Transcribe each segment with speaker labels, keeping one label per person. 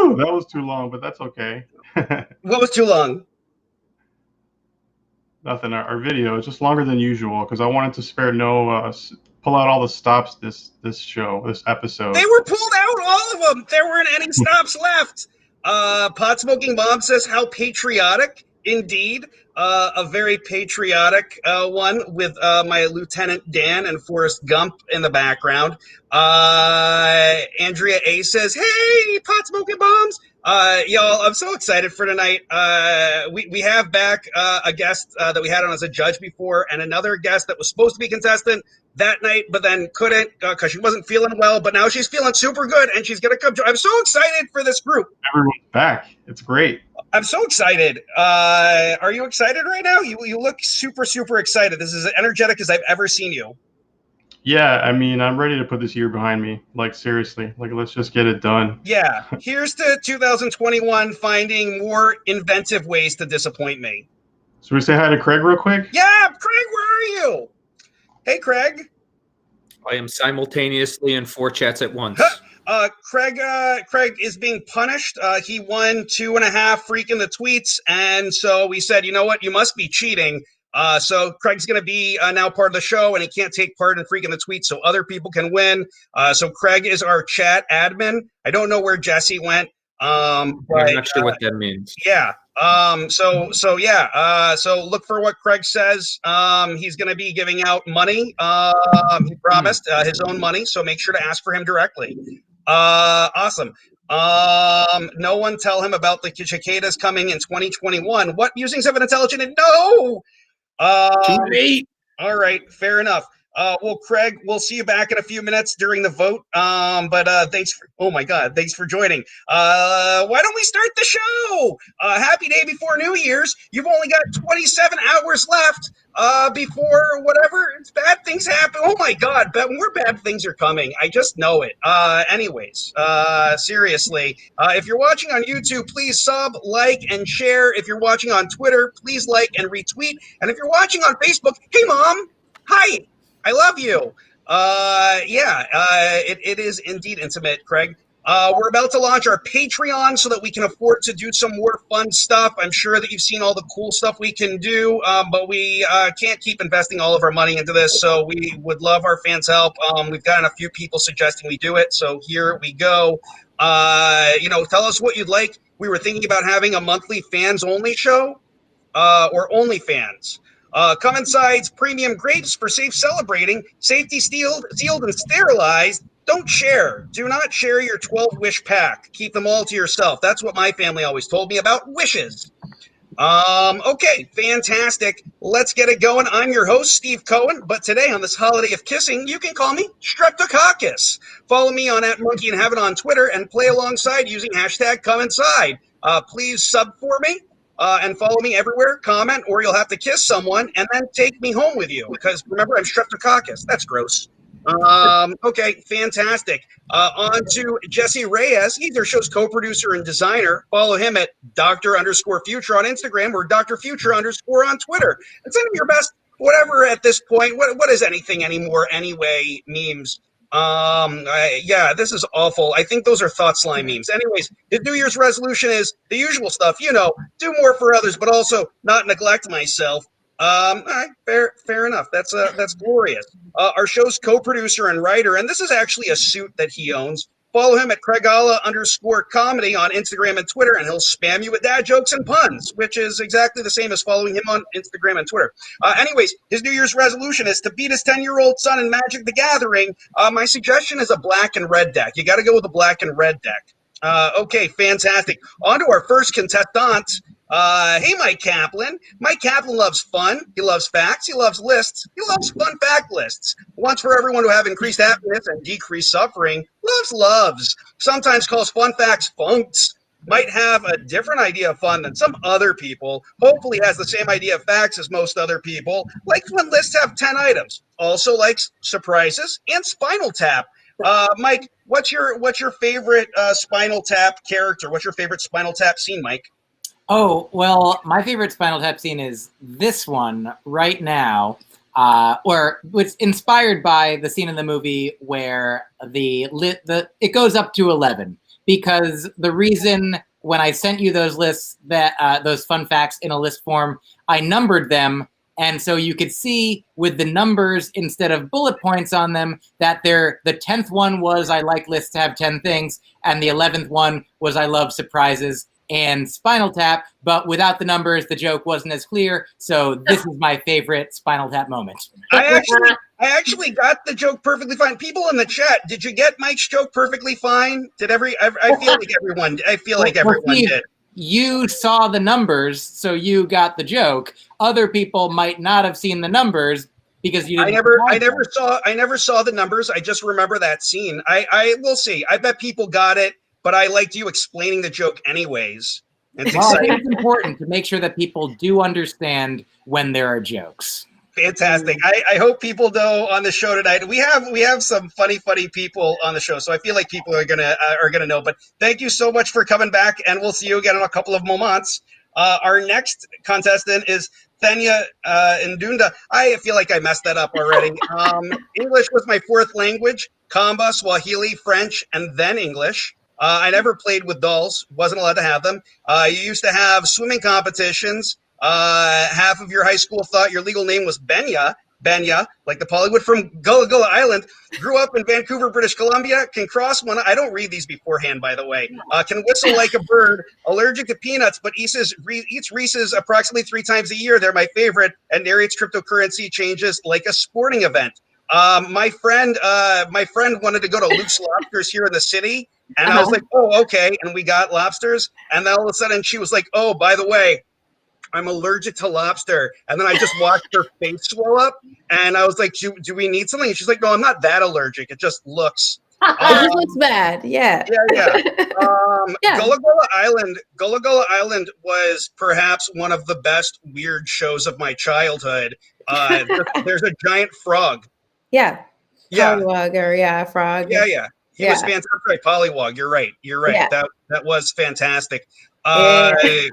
Speaker 1: Woo! That was too long, but that's okay.
Speaker 2: What was too long?
Speaker 1: Nothing. Our video is just longer than usual because I wanted to spare pull out all the stops this episode.
Speaker 2: They were pulled out, all of them. There weren't any stops left. Pot Smoking Mom says, how patriotic. Indeed. A very patriotic one with my Lieutenant Dan and Forrest Gump in the background. Andrea A says, hey, Pot Smoking Bombs. Y'all, I'm so excited for tonight. We have back a guest that we had on as a judge before, and another guest that was supposed to be contestant that night, but then couldn't because she wasn't feeling well. But now she's feeling super good, and she's going to come. I'm so excited for this group.
Speaker 1: Everyone's back. It's great.
Speaker 2: I'm so excited. Are you excited right now? You look super, super excited. This is as energetic as I've ever seen you.
Speaker 1: Yeah, I mean, I'm ready to put this year behind me. Like, seriously. Like, let's just get it done.
Speaker 2: Yeah. Here's to 2021 finding more inventive ways to disappoint me.
Speaker 1: So we say hi to Craig real quick?
Speaker 2: Yeah, Craig, where are you? Hey, Craig.
Speaker 3: I am simultaneously in 4 chats at once.
Speaker 2: Craig is being punished. He won 2.5 freaking the tweets, and so we said, you know what, you must be cheating. So Craig's going to be now part of the show, and he can't take part in freaking the tweets, so other people can win. So Craig is our chat admin. I don't know where Jessie went. But,
Speaker 3: I'm not sure what that means.
Speaker 2: Yeah. So look for what Craig says. He's going to be giving out money. He promised his own money, so make sure to ask for him directly. Awesome. No one tell him about the cicadas coming in 2021. What? Musings of an intelligent? No.
Speaker 3: Too late.
Speaker 2: All right, fair enough. Well, Craig, we'll see you back in a few minutes during the vote. But thanks for joining. Why don't we start the show? Happy day before New Year's. You've only got 27 hours left before whatever bad things happen. Oh my God, more bad things are coming. I just know it. Anyways, seriously, if you're watching on YouTube, please sub, like, and share. If you're watching on Twitter, please like and retweet. And if you're watching on Facebook, hey, Mom, hi. I love you. It is indeed intimate, Craig. We're about to launch our Patreon so that we can afford to do some more fun stuff. I'm sure that you've seen all the cool stuff we can do, but we can't keep investing all of our money into this, so we would love our fans' help. We've gotten a few people suggesting we do it, so here we go. Tell us what you'd like. We were thinking about having a monthly fans-only show or OnlyFans. Come inside's premium grapes for safe celebrating, safety sealed and sterilized. Don't share. Do not share your 12 wish pack. Keep them all to yourself. That's what my family always told me about wishes. Okay, fantastic. Let's get it going. I'm your host, Steve Cohen, but today on this holiday of kissing, you can call me Streptococcus. Follow me on @monkeyinheaven on Twitter and play alongside using hashtag come inside. Please sub for me. And follow me everywhere, comment, or you'll have to kiss someone and then take me home with you. Because remember, I'm Streptococcus. That's gross. Okay, fantastic. On to Jessie Reyes. He's our show's co-producer and designer. Follow him at Dr_Future on Instagram or Dr_Future_ on Twitter. And send him your best, whatever at this point. What is anything anymore anyway, memes? This is awful. I think those are thought slime memes. Anyways, his New Year's resolution is the usual stuff, do more for others, but also not neglect myself. All right, fair enough. That's glorious. Our show's co-producer and writer, and this is actually a suit that he owns. Follow him at Craigala_comedy on Instagram and Twitter, and he'll spam you with dad jokes and puns, which is exactly the same as following him on Instagram and Twitter. Anyways, his New Year's resolution is to beat his 10-year-old son in Magic the Gathering. My suggestion is a black and red deck. You got to go with a black and red deck. Okay, fantastic. On to our first contestant. Hey, Mike Kaplan. Mike Kaplan loves fun. He loves facts. He loves lists. He loves fun fact lists. Wants for everyone to have increased happiness and decreased suffering. Loves. Sometimes calls fun facts funks. Might have a different idea of fun than some other people. Hopefully has the same idea of facts as most other people. Likes when lists have 10 items. Also likes surprises and Spinal Tap. Mike, what's your favorite Spinal Tap character? What's your favorite Spinal Tap scene, Mike?
Speaker 4: Oh, well, my favorite Spinal Tap scene is this one right now, or it's inspired by the scene in the movie where it goes up to 11. because the reason when I sent you those lists, that those fun facts in a list form, I numbered them. And so you could see with the numbers instead of bullet points on them that the 10th one was I like lists to have 10 things, and the 11th one was I love surprises and Spinal Tap. But without the numbers, the joke wasn't as clear. So this is my favorite Spinal Tap moment.
Speaker 2: I actually got the joke perfectly fine. People in the chat, did you get Mike's joke perfectly fine? I feel like everyone did.
Speaker 4: You saw the numbers, so you got the joke. Other people might not have seen the numbers because you didn't.
Speaker 2: I never saw the numbers. I just remember that scene. I will see. I bet people got it, but I liked you explaining the joke anyways. It's exciting.
Speaker 4: It's important to make sure that people do understand when there are jokes.
Speaker 2: Fantastic. I hope people know on the show tonight. We have some funny people on the show, so I feel like people are gonna know. But thank you so much for coming back, and we'll see you again in a couple of moments. Our next contestant is Thenya Ndunda. I feel like I messed that up already. English was my fourth language. Kamba, Swahili, French, and then English. I never played with dolls. Wasn't allowed to have them. You used to have swimming competitions. Half of your high school thought your legal name was Benya, like the Pollywood from Gullah Gullah Island. Grew up in Vancouver, British Columbia. Can cross one. I don't read these beforehand, by the way. Can whistle like a bird. Allergic to peanuts, but eats Reese's approximately 3 times a year. They're my favorite. And narrates cryptocurrency changes like a sporting event. My friend wanted to go to Luke's Lobsters here in the city, and I was like, oh, okay. And we got lobsters, and then all of a sudden she was like, oh, by the way, I'm allergic to lobster. And then I just watched her face swell up, and I was like, do we need something? And she's like, no, I'm not that allergic. It just looks.
Speaker 5: It just looks bad. Yeah.
Speaker 2: Yeah.
Speaker 5: Yeah.
Speaker 2: Gullah Gullah Island was perhaps one of the best weird shows of my childhood. There's a giant frog.
Speaker 5: Yeah.
Speaker 2: Yeah.
Speaker 5: Pollywog or frog.
Speaker 2: Yeah. He was fantastic. Right, Pollywog. You're right.
Speaker 5: Yeah.
Speaker 2: That was fantastic.
Speaker 5: That's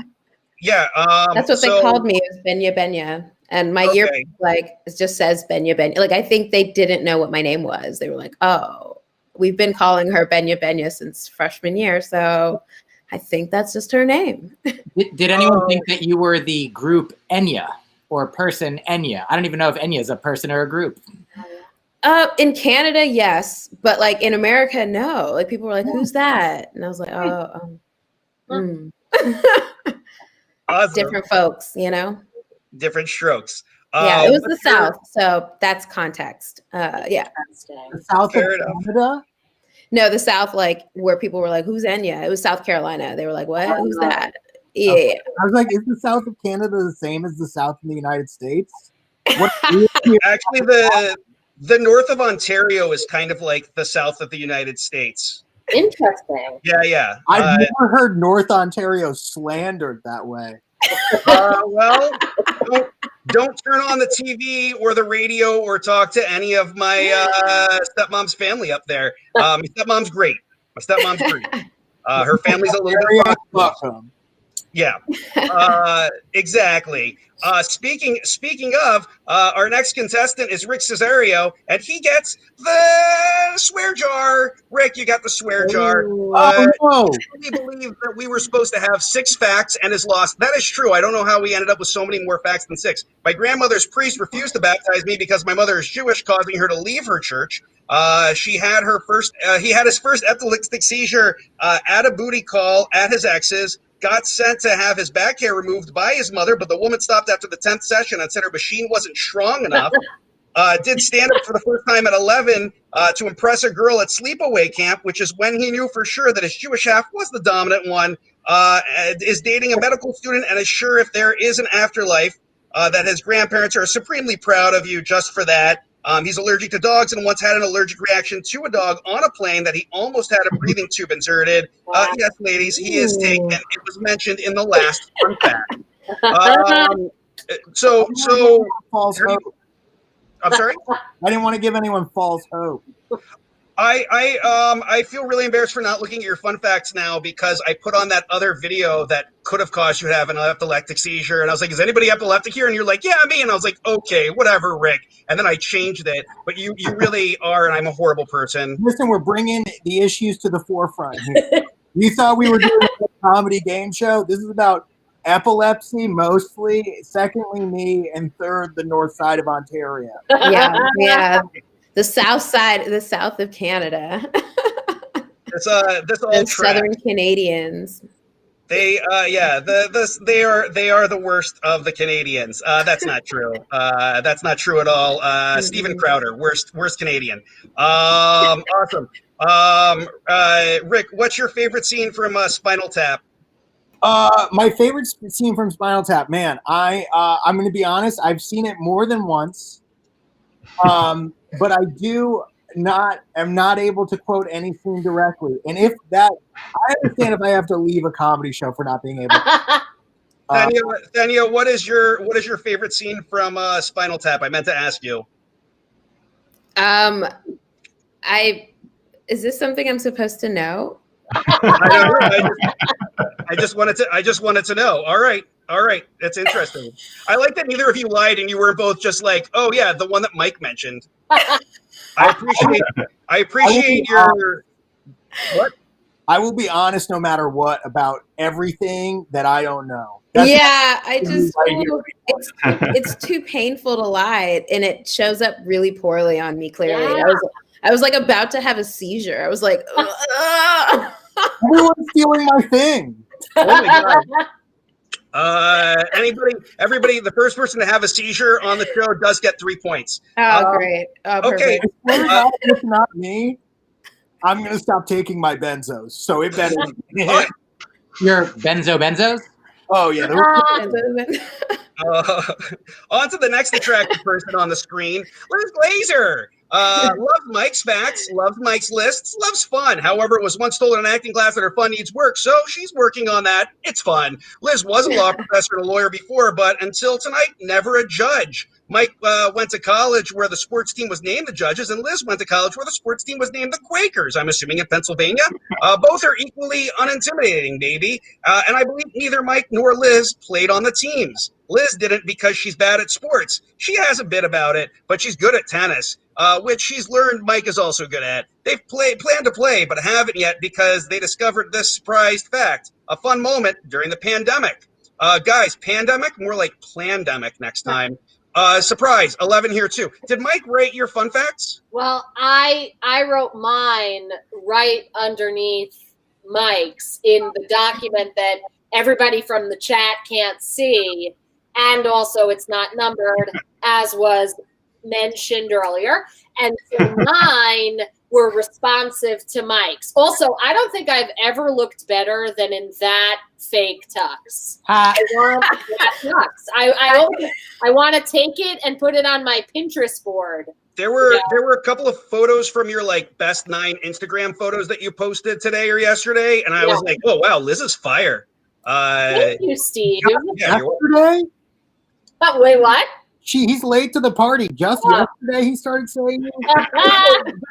Speaker 2: That's
Speaker 5: what they called me. It was Benya. And my year it just says Benya. Like, I think they didn't know what my name was. They were like, oh, we've been calling her Benya since freshman year. So I think that's just her name.
Speaker 4: Did anyone think that you were the group Enya or person Enya? I don't even know if Enya is a person or a group.
Speaker 5: In Canada, yes. But like in America, no. Like people were like, who's that? And I was like,
Speaker 2: Awesome.
Speaker 5: Different folks,
Speaker 2: Different strokes.
Speaker 5: Yeah, it was the South, so that's context. Yeah.
Speaker 4: The South of Canada?
Speaker 5: No, the South, like where people were like, "Who's Enya?" It was South Carolina. They were like, "What? Who's that?" Yeah.
Speaker 6: Okay. I was like, "Is the South of Canada the same as the South in the United States?"
Speaker 2: Actually, the north of Ontario is kind of like the south of the United States.
Speaker 5: Interesting.
Speaker 2: Yeah.
Speaker 6: I've never heard North Ontario slandered that way.
Speaker 2: Well, don't turn on the TV or the radio or talk to any of my stepmom's family up there. My stepmom's great. Her family's a little bit
Speaker 6: welcome.
Speaker 2: Yeah, exactly. Speaking of, our next contestant is Rick Cesario, and he gets the swear jar. Rick, you got the swear jar. I believe that we were supposed to have 6 facts and is lost. That is true. I don't know how we ended up with so many more facts than 6. My grandmother's priest refused to baptize me because my mother is Jewish, causing her to leave her church. He had his first epileptic seizure at a booty call at his ex's. Got sent to have his back hair removed by his mother, but the woman stopped after the 10th session and said her machine wasn't strong enough. Did stand up for the first time at 11 to impress a girl at sleepaway camp, which is when he knew for sure that his Jewish half was the dominant one. Is dating a medical student and is sure if there is an afterlife, that his grandparents are supremely proud of you just for that. He's allergic to dogs and once had an allergic reaction to a dog on a plane that he almost had a breathing tube inserted. Yes, ladies, he is taken. It was mentioned in the last fun fact.
Speaker 6: False hope.
Speaker 2: I'm sorry?
Speaker 6: I didn't want to give anyone false hope.
Speaker 2: I feel really embarrassed for not looking at your fun facts now because I put on that other video that could have caused you to have an epileptic seizure. And I was like, is anybody epileptic here? And you're like, yeah, me. And I was like, okay, whatever, Rick. And then I changed it. But you really are, and I'm a horrible person.
Speaker 6: Listen, we're bringing the issues to the forefront here. You thought we were doing a comedy game show? This is about epilepsy mostly, secondly me, and third the north side of Ontario.
Speaker 5: Yeah. The south of Canada.
Speaker 2: This all
Speaker 5: The
Speaker 2: tracks.
Speaker 5: Southern Canadians.
Speaker 2: They they are the worst of the Canadians. That's not true. That's not true at all. Stephen Crowder, worst Canadian. Awesome. Rick, what's your favorite scene from Spinal Tap?
Speaker 6: My favorite scene from Spinal Tap, man. I'm going to be honest. I've seen it more than once, but I'm not able to quote any scene directly. And I understand if I have to leave a comedy show for not being able to.
Speaker 2: Thania, what is your favorite scene from Spinal Tap? I meant to ask you.
Speaker 5: Is this something I'm supposed to know?
Speaker 2: I don't know. I just wanted to know. All right. That's interesting. I like that neither of you lied and you were both just like, oh yeah, the one that Mike mentioned. I appreciate your what?
Speaker 6: I will be honest no matter what about everything that I don't know.
Speaker 5: It's too painful to lie, and it shows up really poorly on me. Clearly, yeah. I was like about to have a seizure. I was like,
Speaker 6: everyone's stealing my thing.
Speaker 2: Oh my god. Everybody, the first person to have a seizure on the show does get 3 points.
Speaker 5: Oh, great. Oh,
Speaker 2: okay.
Speaker 6: If not me, I'm going to stop taking my benzos. So it better.
Speaker 4: Your benzos?
Speaker 6: Oh, yeah.
Speaker 2: On to the next attractive person on the screen, Liz Glazer. Loves Mike's facts, loves Mike's lists, loves fun. However, it was once told in an acting class that her fun needs work, so she's working on that. It's fun. Liz was a law professor and a lawyer before, but until tonight, never a judge. Mike went to college where the sports team was named the Judges, and Liz went to college where the sports team was named the Quakers, I'm assuming in Pennsylvania. Both are equally unintimidating, baby. And I believe neither Mike nor Liz played on the teams. Liz didn't because she's bad at sports. She has a bit about it, but she's good at tennis, which she's learned Mike is also good at. They've planned to play, but haven't yet because they discovered this surprised fact, a fun moment during the pandemic. Guys, pandemic, more like plandemic next time. Surprise, 11 here too. Did Mike write your fun facts?
Speaker 7: Well, I wrote mine right underneath Mike's in the document that everybody from the chat can't see. And also it's not numbered, as was mentioned earlier. And so mine were responsive to Mike's. Also, I don't think I've ever looked better than in that fake tux. I want that tux. I want to take it and put it on my Pinterest board.
Speaker 2: There were a couple of photos from your like best 9 Instagram photos that you posted today or yesterday, and I was like, oh wow, Liz is fire.
Speaker 7: Thank you, Steve.
Speaker 6: Yesterday?
Speaker 7: But wait, what?
Speaker 6: He's late to the party. Just yesterday he started saying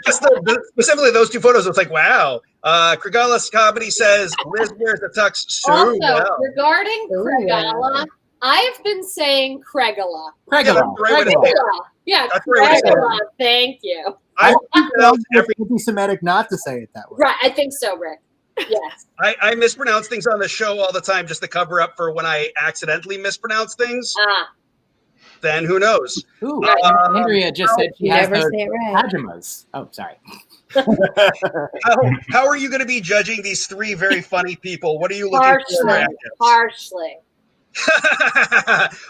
Speaker 2: specifically those 2 photos. It's like, wow. Krigala Comedy says Liz wears the tux so
Speaker 7: also,
Speaker 2: well.
Speaker 7: Regarding Krigala, I have been saying Kregala. Yeah,
Speaker 2: that's right.
Speaker 7: Kregala. Thank you.
Speaker 6: I think it's anti-Semitic not to say it that way.
Speaker 7: Right, I think so, Rick. Yes.
Speaker 2: I mispronounce things on the show all the time just to cover up for when I accidentally mispronounce things. Then who knows?
Speaker 4: Ooh, Andrea just said she has those pajamas. Oh, sorry.
Speaker 2: How are you going to be judging these 3 very funny people? What are you looking for?
Speaker 7: Harshly.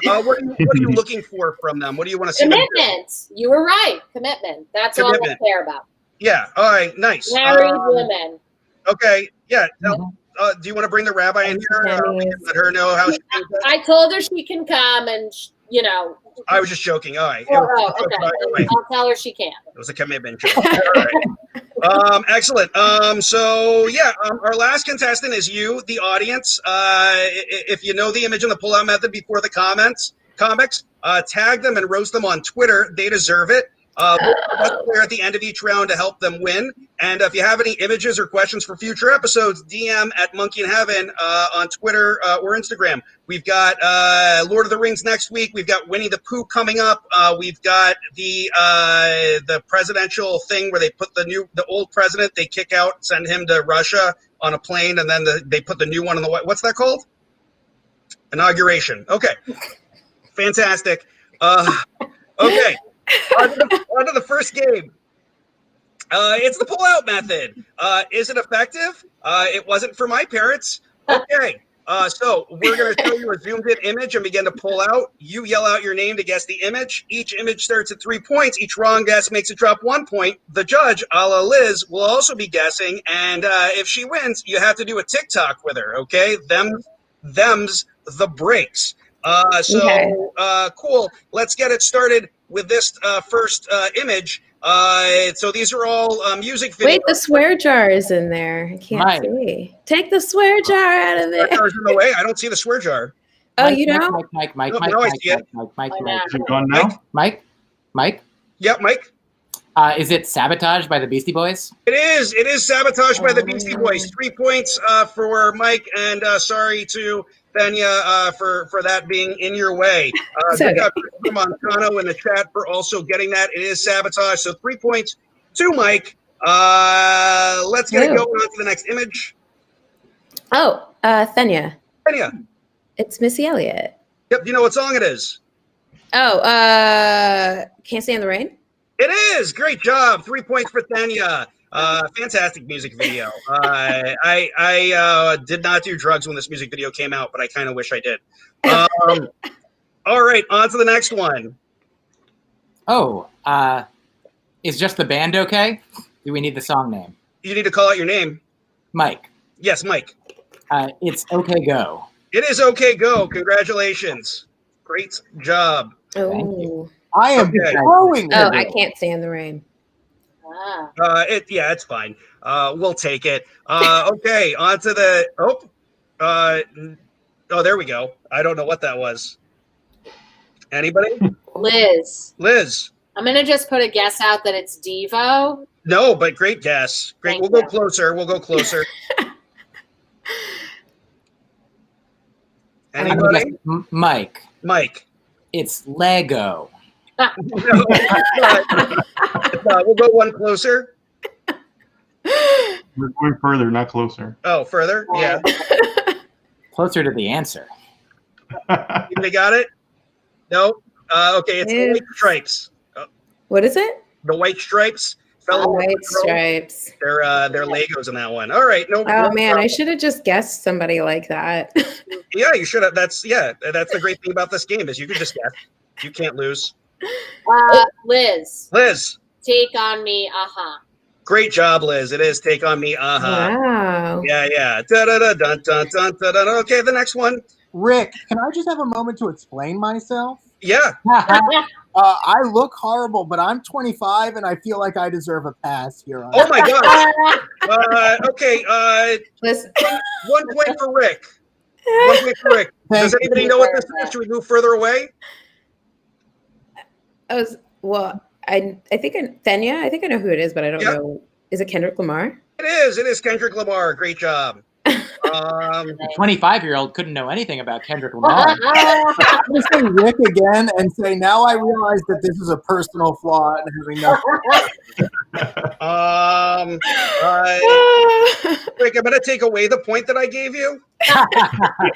Speaker 2: What are you looking for from them? What do you want to see?
Speaker 7: Commitment. You were right. Commitment. That's all I care about.
Speaker 2: Yeah. All right. Nice.
Speaker 7: Married women.
Speaker 2: Okay. Yeah. Do you want to bring the rabbi in here? Let her know how she can
Speaker 7: I told her she can come and,
Speaker 2: I was just joking. All right.
Speaker 7: Okay. I'll tell her she can.
Speaker 2: It was a commitment joke. All right. Excellent. So, our last contestant is you, the audience. If you know the image and the pull-out method before the comics, tag them and roast them on Twitter. They deserve it. Vote for the best player at the end of each round to help them win. And if you have any images or questions for future episodes, DM at Monkey in Heaven on Twitter or Instagram. We've got Lord of the Rings next week. We've got Winnie the Pooh coming up. We've got the presidential thing where they put the old president, they kick out, send him to Russia on a plane, and then they put the new one on the what's that called? Inauguration. Okay. Fantastic. Okay. On to the first game. It's the pull-out method. Is it effective? It wasn't for my parents. Okay. So we're going to show you a zoomed-in image and begin to pull out. You yell out your name to guess the image. Each image starts at 3 points. Each wrong guess makes it drop 1 point. The judge, a la Liz, will also be guessing. And if she wins, you have to do a TikTok with her, okay? Them's the breaks. Cool. Let's get it started with this first image. So these are all music videos.
Speaker 5: Wait, the swear jar is in there. I can't see. Take the swear jar out of there.
Speaker 2: Swear jar's in the way. I don't see the swear jar.
Speaker 5: Oh, you don't?
Speaker 4: Mike.
Speaker 1: Is it gone now?
Speaker 4: Mike.
Speaker 2: Yep, Mike.
Speaker 4: Is it Sabotage by the Beastie Boys?
Speaker 2: It is. It is Sabotage by the Beastie Boys. 3 points for Mike, and sorry to Benya for that being in your way. Good job to Montano in the chat for also getting that. It is Sabotage. So 3 points to Mike. Let's get it going on to the next image.
Speaker 5: Oh, Thenya.
Speaker 2: Thenya.
Speaker 5: It's Missy Elliott.
Speaker 2: Yep. Do you know what song it is?
Speaker 5: Oh, Can't Stand the Rain?
Speaker 2: It is. Great job. 3 points for Thenya. Fantastic music video. I did not do drugs when this music video came out, but I kind of wish I did. All right, on to the next one.
Speaker 4: Oh, is just the band okay? Do we need the song name?
Speaker 2: You need to call out your name.
Speaker 4: Mike.
Speaker 2: Yes, Mike.
Speaker 4: It's Okay Go.
Speaker 2: It is Okay Go. Congratulations. Great job.
Speaker 4: Thank you.
Speaker 6: I am growing.
Speaker 5: Oh, I Can't Stand the Rain.
Speaker 2: It's fine. We'll take it. Okay, on to the there we go. I don't know what that was. Anybody?
Speaker 7: Liz.
Speaker 2: I'm
Speaker 7: gonna just put a guess out that it's Devo.
Speaker 2: No, but great guess. Great. We'll go closer. Anybody?
Speaker 4: Mike. It's Lego.
Speaker 2: We'll go one closer.
Speaker 1: We're going further, not closer.
Speaker 2: Oh, further? Yeah.
Speaker 4: Closer to the answer.
Speaker 2: They got it? No? Okay, it's the White Stripes.
Speaker 5: What is it?
Speaker 2: The White Stripes.
Speaker 5: White Stripes.
Speaker 2: They're Legos in that one. All right. No.
Speaker 5: Oh man, I should have just guessed somebody like that.
Speaker 2: Yeah, you should have. That's the great thing about this game is you can just guess. You can't lose.
Speaker 7: Liz. Take on Me,
Speaker 2: Great job, Liz. It is Take on Me,
Speaker 5: Wow.
Speaker 2: Yeah. Okay, the next one.
Speaker 6: Rick, can I just have a moment to explain myself?
Speaker 2: Yeah.
Speaker 6: I look horrible, but I'm 25 and I feel like I deserve a pass here.
Speaker 2: Oh my gosh. Okay. 1 point for Rick. 1 point for Rick. Does anybody know what this is? Should we move further away?
Speaker 5: I think Thenya. I think I know who it is, but I don't know. Is it Kendrick Lamar?
Speaker 2: It is. It is Kendrick Lamar. Great job.
Speaker 4: The 25-year-old couldn't know anything about Kendrick Lamar.
Speaker 6: I'm going to say Rick again and say, now I realize that this is a personal flaw and having nothing.
Speaker 2: Rick, I'm going to take away the point that I gave you.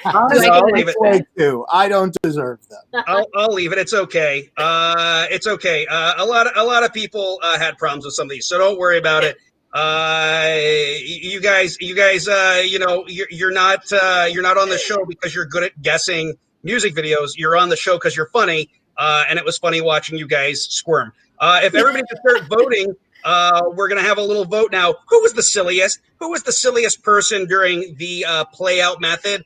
Speaker 6: I'll leave it. I don't deserve them.
Speaker 2: I'll leave it. It's okay. It's okay. A lot of people had problems with some of these, so don't worry about it. You guys, you're not on the show because you're good at guessing music videos. You're on the show because you're funny, and it was funny watching you guys squirm. If everybody can start voting, we're gonna have a little vote now. Who was the silliest? Who was the silliest person during the play out method?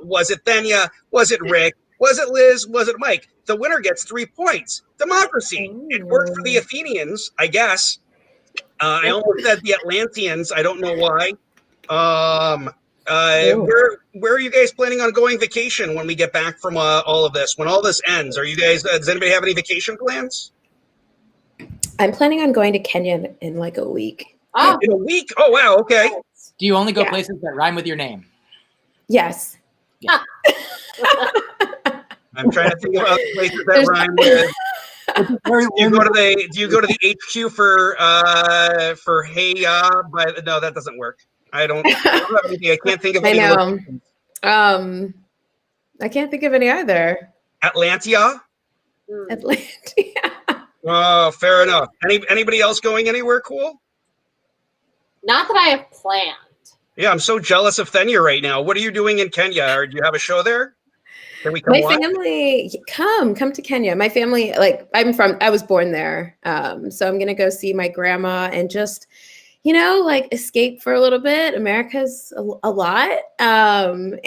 Speaker 2: Was it Thenya? Was it Rick? Was it Liz? Was it Mike? The winner gets 3 points. Democracy. It worked for the Athenians, I guess. I almost said the Atlanteans. I don't know why. Where are you guys planning on going vacation when we get back from all of this? When all this ends, are you guys? Does anybody have any vacation plans?
Speaker 5: I'm planning on going to Kenya in like a week.
Speaker 7: Oh,
Speaker 2: In a week? Oh, wow. Okay.
Speaker 4: Do you only go
Speaker 5: Yeah.
Speaker 4: places that rhyme with your name?
Speaker 5: Yes.
Speaker 2: I'm trying to think of other places that
Speaker 5: There's-
Speaker 2: rhyme with.
Speaker 6: Very
Speaker 2: Do you go to the HQ for hey but no, that doesn't work. I don't have anything. I can't think of
Speaker 5: I
Speaker 2: any
Speaker 5: know.
Speaker 2: locations.
Speaker 5: I can't think of any either.
Speaker 2: Atlantia?
Speaker 7: hmm.
Speaker 5: Atlanta.
Speaker 2: Oh, fair enough. Anybody else going anywhere cool?
Speaker 7: Not that I have planned.
Speaker 2: Yeah, I'm so jealous of Thenya right now. What are you doing in Kenya? Or do you have a show there? Can we come
Speaker 5: My
Speaker 2: watch?
Speaker 5: family, come to Kenya. My family, like I was born there. So I'm gonna go see my grandma and just, like escape for a little bit. America's a lot. And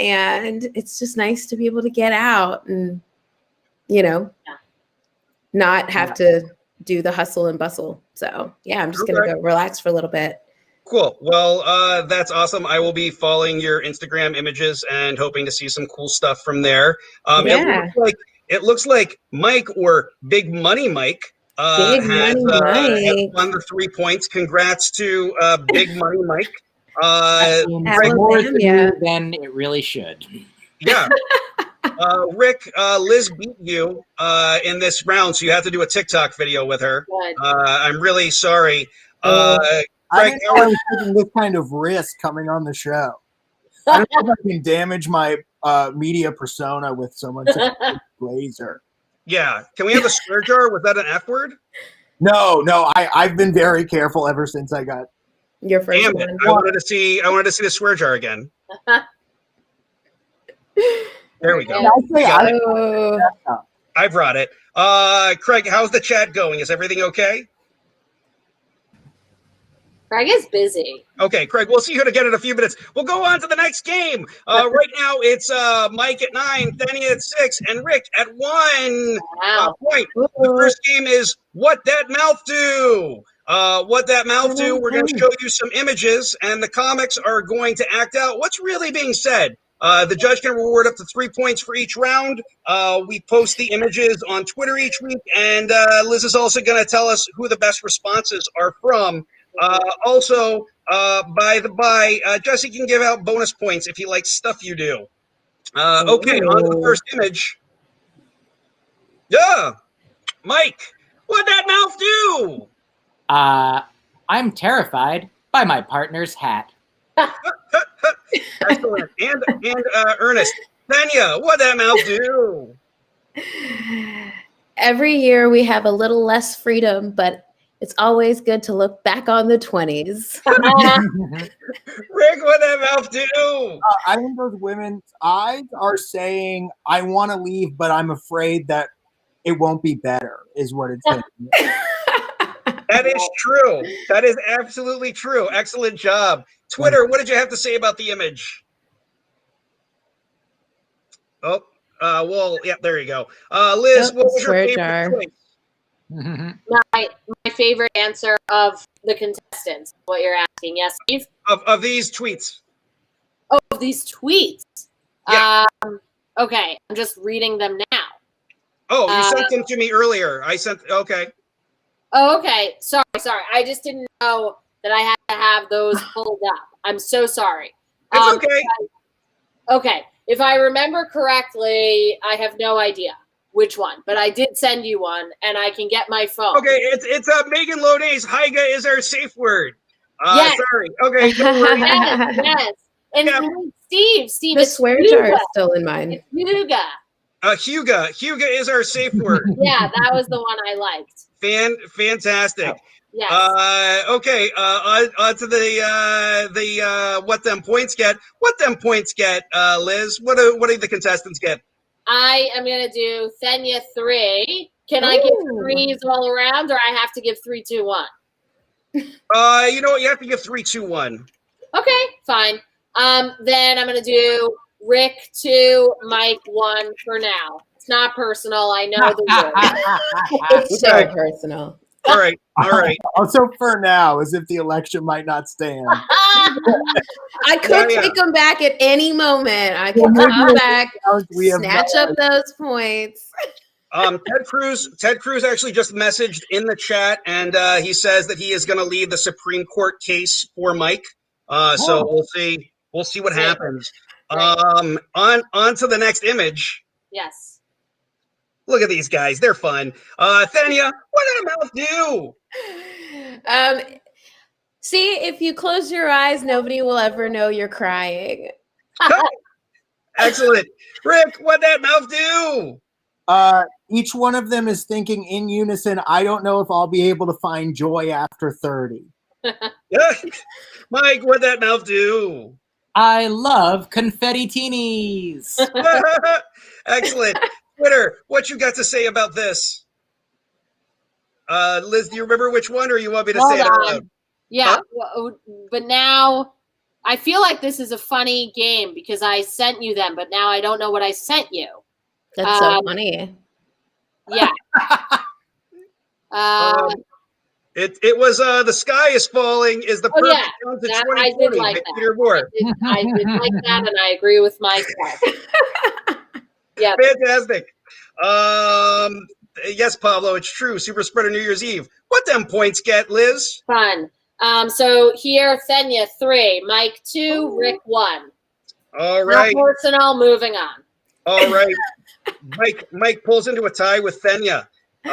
Speaker 5: it's just nice to be able to get out and, not have to do the hustle and bustle. So yeah, I'm just gonna
Speaker 2: Okay.
Speaker 5: go relax for a little bit.
Speaker 2: Cool. Well, that's awesome. I will be following your Instagram images and hoping to see some cool stuff from there.
Speaker 5: Yeah.
Speaker 2: It looks like Mike or Big Money Mike
Speaker 5: Big
Speaker 2: has
Speaker 5: Money Mike.
Speaker 2: won the 3 points. Congrats to Big Money Mike.
Speaker 4: That seems
Speaker 5: Alabama.
Speaker 4: more to you than it really should.
Speaker 2: Yeah. Rick, Liz beat you in this round, so you have to do a TikTok video with her.
Speaker 7: Good.
Speaker 2: I'm really sorry.
Speaker 6: I
Speaker 2: Craig,
Speaker 6: didn't know I was taking this kind of risk coming on the show. I don't know if I can damage my media persona with someone saying blazer.
Speaker 2: yeah. Can we have a swear jar? Was that an F word?
Speaker 6: No, I've been very careful ever since I got.
Speaker 5: Your first
Speaker 2: Damn it!
Speaker 5: one.
Speaker 2: I wanted to see the swear jar again. There we go.
Speaker 5: Oh,
Speaker 2: I brought it. Craig, how's the chat going? Is everything okay?
Speaker 7: Craig is busy.
Speaker 2: Okay, Craig, we'll see you again in a few minutes. We'll go on to the next game. Right now, it's Mike at 9, Danny at 6, and Rick at 1
Speaker 7: Wow.
Speaker 2: point. The first game is What That Mouth Do. What That Mouth Do, we're going to show you some images, and the comics are going to act out what's really being said. The judge can reward up to 3 points for each round. We post the images on Twitter each week, and Liz is also going to tell us who the best responses are from. Also, by the by, Jessie can give out bonus points if he likes stuff you do. Okay, on to the first image. Yeah, Mike, what'd that mouth do?
Speaker 4: I'm terrified by my partner's hat.
Speaker 2: Excellent. And Ernest, Thenya, what'd that mouth do?
Speaker 5: every year we have a little less freedom, but it's always good to look back on the 20s.
Speaker 2: Rick, what'd that mouth do?
Speaker 6: I think those women's eyes are saying, I want to leave, but I'm afraid that it won't be better, is what it's saying.
Speaker 2: That is true. That is absolutely true. Excellent job. Twitter, what did you have to say about the image? Oh, well, yeah, there you go. Liz, what was your
Speaker 5: Swear
Speaker 2: favorite
Speaker 5: jar.
Speaker 2: choice?
Speaker 7: My favorite answer of the contestants. What you're asking, yes, Steve?
Speaker 2: Of these tweets?
Speaker 7: Oh, these tweets.
Speaker 2: Yeah.
Speaker 7: Okay, I'm just reading them now.
Speaker 2: Oh, you sent them to me earlier. Okay.
Speaker 7: Oh, okay. Sorry. I just didn't know that I had to have those pulled up. I'm so sorry.
Speaker 2: It's okay.
Speaker 7: Okay. If I remember correctly, I have no idea which one, but I did send you one, and I can get my phone.
Speaker 2: Okay, it's Megan Lodays. Haiga is our safe word.
Speaker 7: Yes.
Speaker 2: Sorry. Okay, don't worry.
Speaker 7: Yes. And
Speaker 2: Yeah.
Speaker 7: Steve,
Speaker 5: The
Speaker 7: it's
Speaker 5: swear
Speaker 7: Huga.
Speaker 5: jar is still in mine.
Speaker 7: It's Huga.
Speaker 2: Huga is our safe word.
Speaker 7: Yeah, that was the one I liked.
Speaker 2: Fantastic.
Speaker 7: Yes.
Speaker 2: Okay. On to the what them points get. What them points get, Liz? What do the contestants get?
Speaker 7: I am gonna do Thenya 3. Can I give
Speaker 5: Ooh.
Speaker 7: 3s all around, or I have to give 3, 2, 1?
Speaker 2: You know what? You have to give 3, 2, 1.
Speaker 7: Okay, fine. Then I'm gonna do Rick 2, Mike 1 for now. It's not personal. I know the rules.
Speaker 5: It's so personal.
Speaker 2: All right.
Speaker 6: Also, for now, as if the election might not stand.
Speaker 5: I could
Speaker 2: Yeah.
Speaker 5: take them back at any moment. I could come back,
Speaker 6: We have
Speaker 5: snatch up those points.
Speaker 2: Ted Cruz actually just messaged in the chat, and he says that he is going to lead the Supreme Court case for Mike. So we'll see. We'll see what happens. On to the next image.
Speaker 7: Yes.
Speaker 2: Look at these guys. They're fun. Thania, what did a mouth do?
Speaker 5: See, if you close your eyes, nobody will ever know you're crying.
Speaker 2: Excellent. Rick, what'd that mouth do?
Speaker 6: Each one of them is thinking in unison, I don't know if I'll be able to find joy after 30.
Speaker 2: Mike, what'd that mouth do?
Speaker 4: I love confetti teenies.
Speaker 2: Excellent. Twitter, what you got to say about this? Liz, do you remember which one, or you want me to say it out loud?
Speaker 7: Yeah,
Speaker 2: Huh?
Speaker 7: but now I feel like this is a funny game because I sent you them, but now I don't know what I sent you.
Speaker 5: That's so funny.
Speaker 7: Yeah.
Speaker 2: It was The Sky is Falling is the perfect count to 2020 by Peter Moore.
Speaker 7: I did like that, and I agree with Mike. Yeah.
Speaker 2: Fantastic. Yes, Pablo, it's true. Super Spreader New Year's Eve. What them points get, Liz?
Speaker 7: Fun. So here, Thania 3, Mike 2, Rick 1.
Speaker 2: All right.
Speaker 7: Not personal, moving on.
Speaker 2: All right. Mike pulls into a tie with Thania. Okay,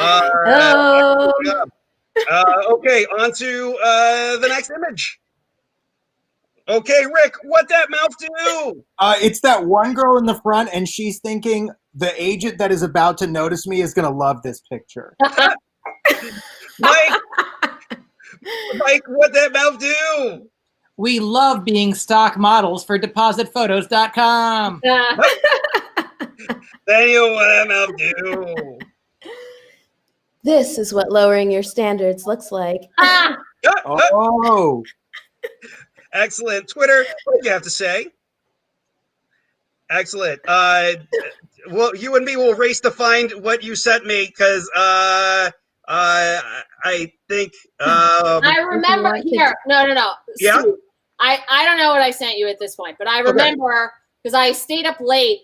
Speaker 2: on to the next image. Okay, Rick, what that mouth do?
Speaker 6: It's that one girl in the front, and she's thinking the agent that is about to notice me is going to love this picture.
Speaker 2: Mike, what that mouth do?
Speaker 4: We love being stock models for depositphotos.com.
Speaker 2: Daniel, what that mouth do?
Speaker 5: This is what lowering your standards looks like.
Speaker 6: Oh.
Speaker 2: Excellent. Twitter, what do you have to say? Excellent. Well, you and me will race to find what you sent me because I think
Speaker 7: I remember here. No.
Speaker 2: Yeah.
Speaker 7: Steve, I don't know what I sent you at this point, but I remember because I stayed up late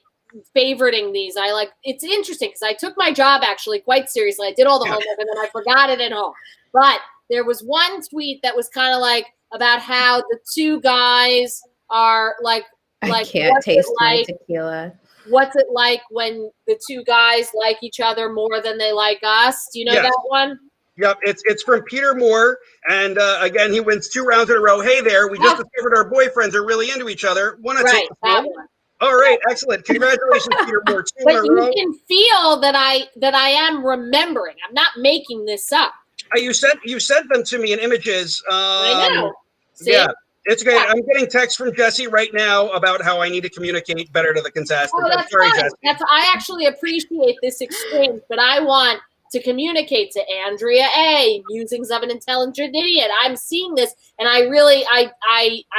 Speaker 7: favoriting these. It's interesting because I took my job actually quite seriously. I did all the homework and then I forgot it at home. But there was one tweet that was kind of like about how the two guys are like
Speaker 5: I can't taste my tequila.
Speaker 7: What's it like when the two guys like each other more than they like us? Do you know that one?
Speaker 2: Yep, it's from Peter Moore, and again, he wins 2 rounds in a row. Hey there, we just discovered our boyfriends are really into each other. Want to take
Speaker 7: that one.
Speaker 2: All right, excellent. Congratulations, Peter Moore. 2
Speaker 7: but
Speaker 2: in a
Speaker 7: you
Speaker 2: row.
Speaker 7: can feel that I am remembering. I'm not making this up.
Speaker 2: You sent them to me in images.
Speaker 7: I know. See?
Speaker 2: Yeah, it's great. I'm getting texts from Jessie right now about how I need to communicate better to the contestants.
Speaker 7: Oh, that's
Speaker 2: Sorry,
Speaker 7: fine.
Speaker 2: Jessie.
Speaker 7: I actually appreciate this exchange, but I want to communicate to Andrea A. Musings of an Intelligent Idiot. I'm seeing this, and I really I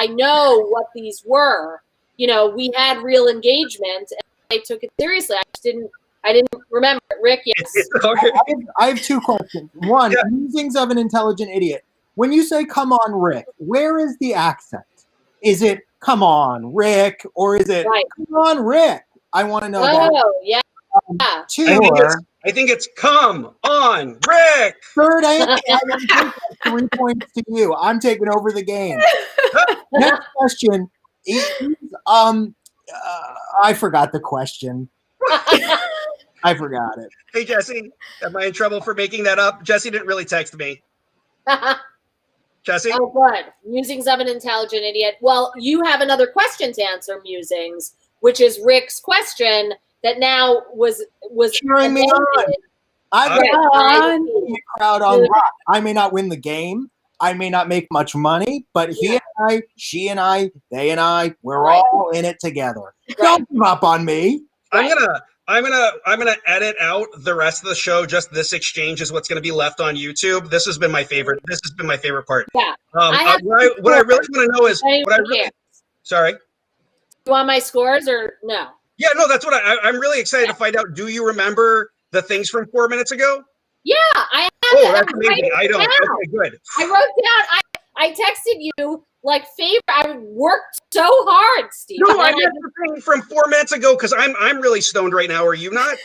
Speaker 7: know what these were. You know, we had real engagement, and I took it seriously. I didn't remember it. Rick, yes.
Speaker 6: I have 2 questions. One, Musings of an Intelligent Idiot. When you say "come on, Rick," where is the accent? Is it "come on, Rick," or is it "come on, Rick"? I want to know that.
Speaker 7: Oh, yeah.
Speaker 6: 2,
Speaker 2: I think it's "come on, Rick."
Speaker 6: Third, I take 3 points to you. I'm taking over the game. Next question is, I forgot the question. I forgot it.
Speaker 2: Hey, Jessie, am I in trouble for making that up? Jessie didn't really text me. Jessie?
Speaker 7: Oh, good. Musings of an Intelligent Idiot. Well, you have another question to answer, Musings, which is Rick's question that now was
Speaker 6: cheering me on. I've got a crowd on rock. I may not win the game. I may not make much money, but he and I, she and I, they and I, we're all in it together. Don't give up on me.
Speaker 2: I'm gonna edit out the rest of the show. Just this exchange is what's gonna be left on YouTube. This has been my favorite. This has been my favorite part.
Speaker 7: Yeah.
Speaker 2: What I really want to know is Sorry.
Speaker 7: You want my scores or no?
Speaker 2: Yeah, no, that's what I'm really excited to find out. Do you remember the things from 4 minutes ago?
Speaker 7: Yeah, I have.
Speaker 2: Oh, that's amazing. I don't. Okay, good.
Speaker 7: I wrote down. I texted you like favorite. I worked so hard, Steve.
Speaker 2: No, I meant the thing from 4 minutes ago because I'm really stoned right now. Are you not?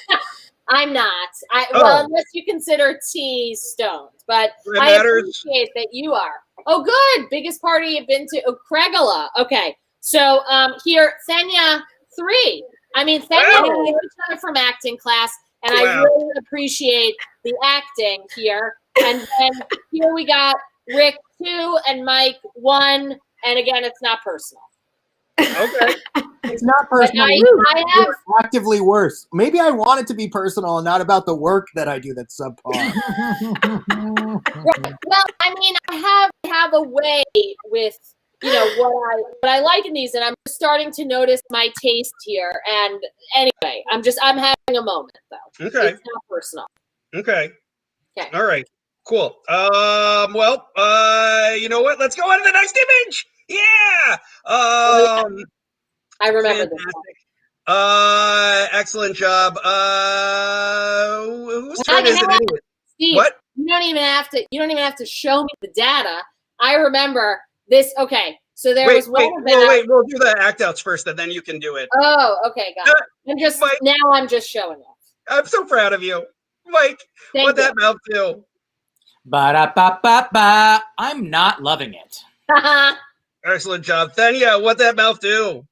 Speaker 7: I'm not.
Speaker 2: Oh.
Speaker 7: Well, unless you consider T stoned, but
Speaker 2: It
Speaker 7: I
Speaker 2: matters.
Speaker 7: appreciate that you are. Oh, good. Biggest party you've been to? Oh, Craigula. Okay. So here, Thenya 3. I mean, Thenya,
Speaker 2: Wow.
Speaker 7: we know each other from acting class, and I
Speaker 2: Wow.
Speaker 7: really appreciate the acting here. And then here we got Rick 2 and Mike 1. And again, it's not personal.
Speaker 2: Okay.
Speaker 6: It's not personal.
Speaker 7: I have
Speaker 6: It's actively worse. Maybe I want it to be personal and not about the work that I do that's subpar.
Speaker 7: well, I mean, I have a way with what I like in these, and I'm starting to notice my taste here. And anyway, I'm having a moment though.
Speaker 2: Okay.
Speaker 7: It's not personal.
Speaker 2: Okay.
Speaker 7: Okay.
Speaker 2: All right. Cool. Well, you know what? Let's go on to the next image. Yeah.
Speaker 7: I remember this one.
Speaker 2: Excellent job. Whose turn is it anyway?
Speaker 7: Steve,
Speaker 2: What?
Speaker 7: You don't even have to show me the data. I remember this. Okay. So there was one event.
Speaker 2: Wait. We'll do the act outs first, and then you can do it.
Speaker 7: Oh, okay, got it. I'm just showing off.
Speaker 2: I'm so proud of you, Mike. What that mouth do?
Speaker 4: Ba-da-ba-ba-ba. I'm not loving it.
Speaker 2: Excellent job, Thenya. What that mouth do?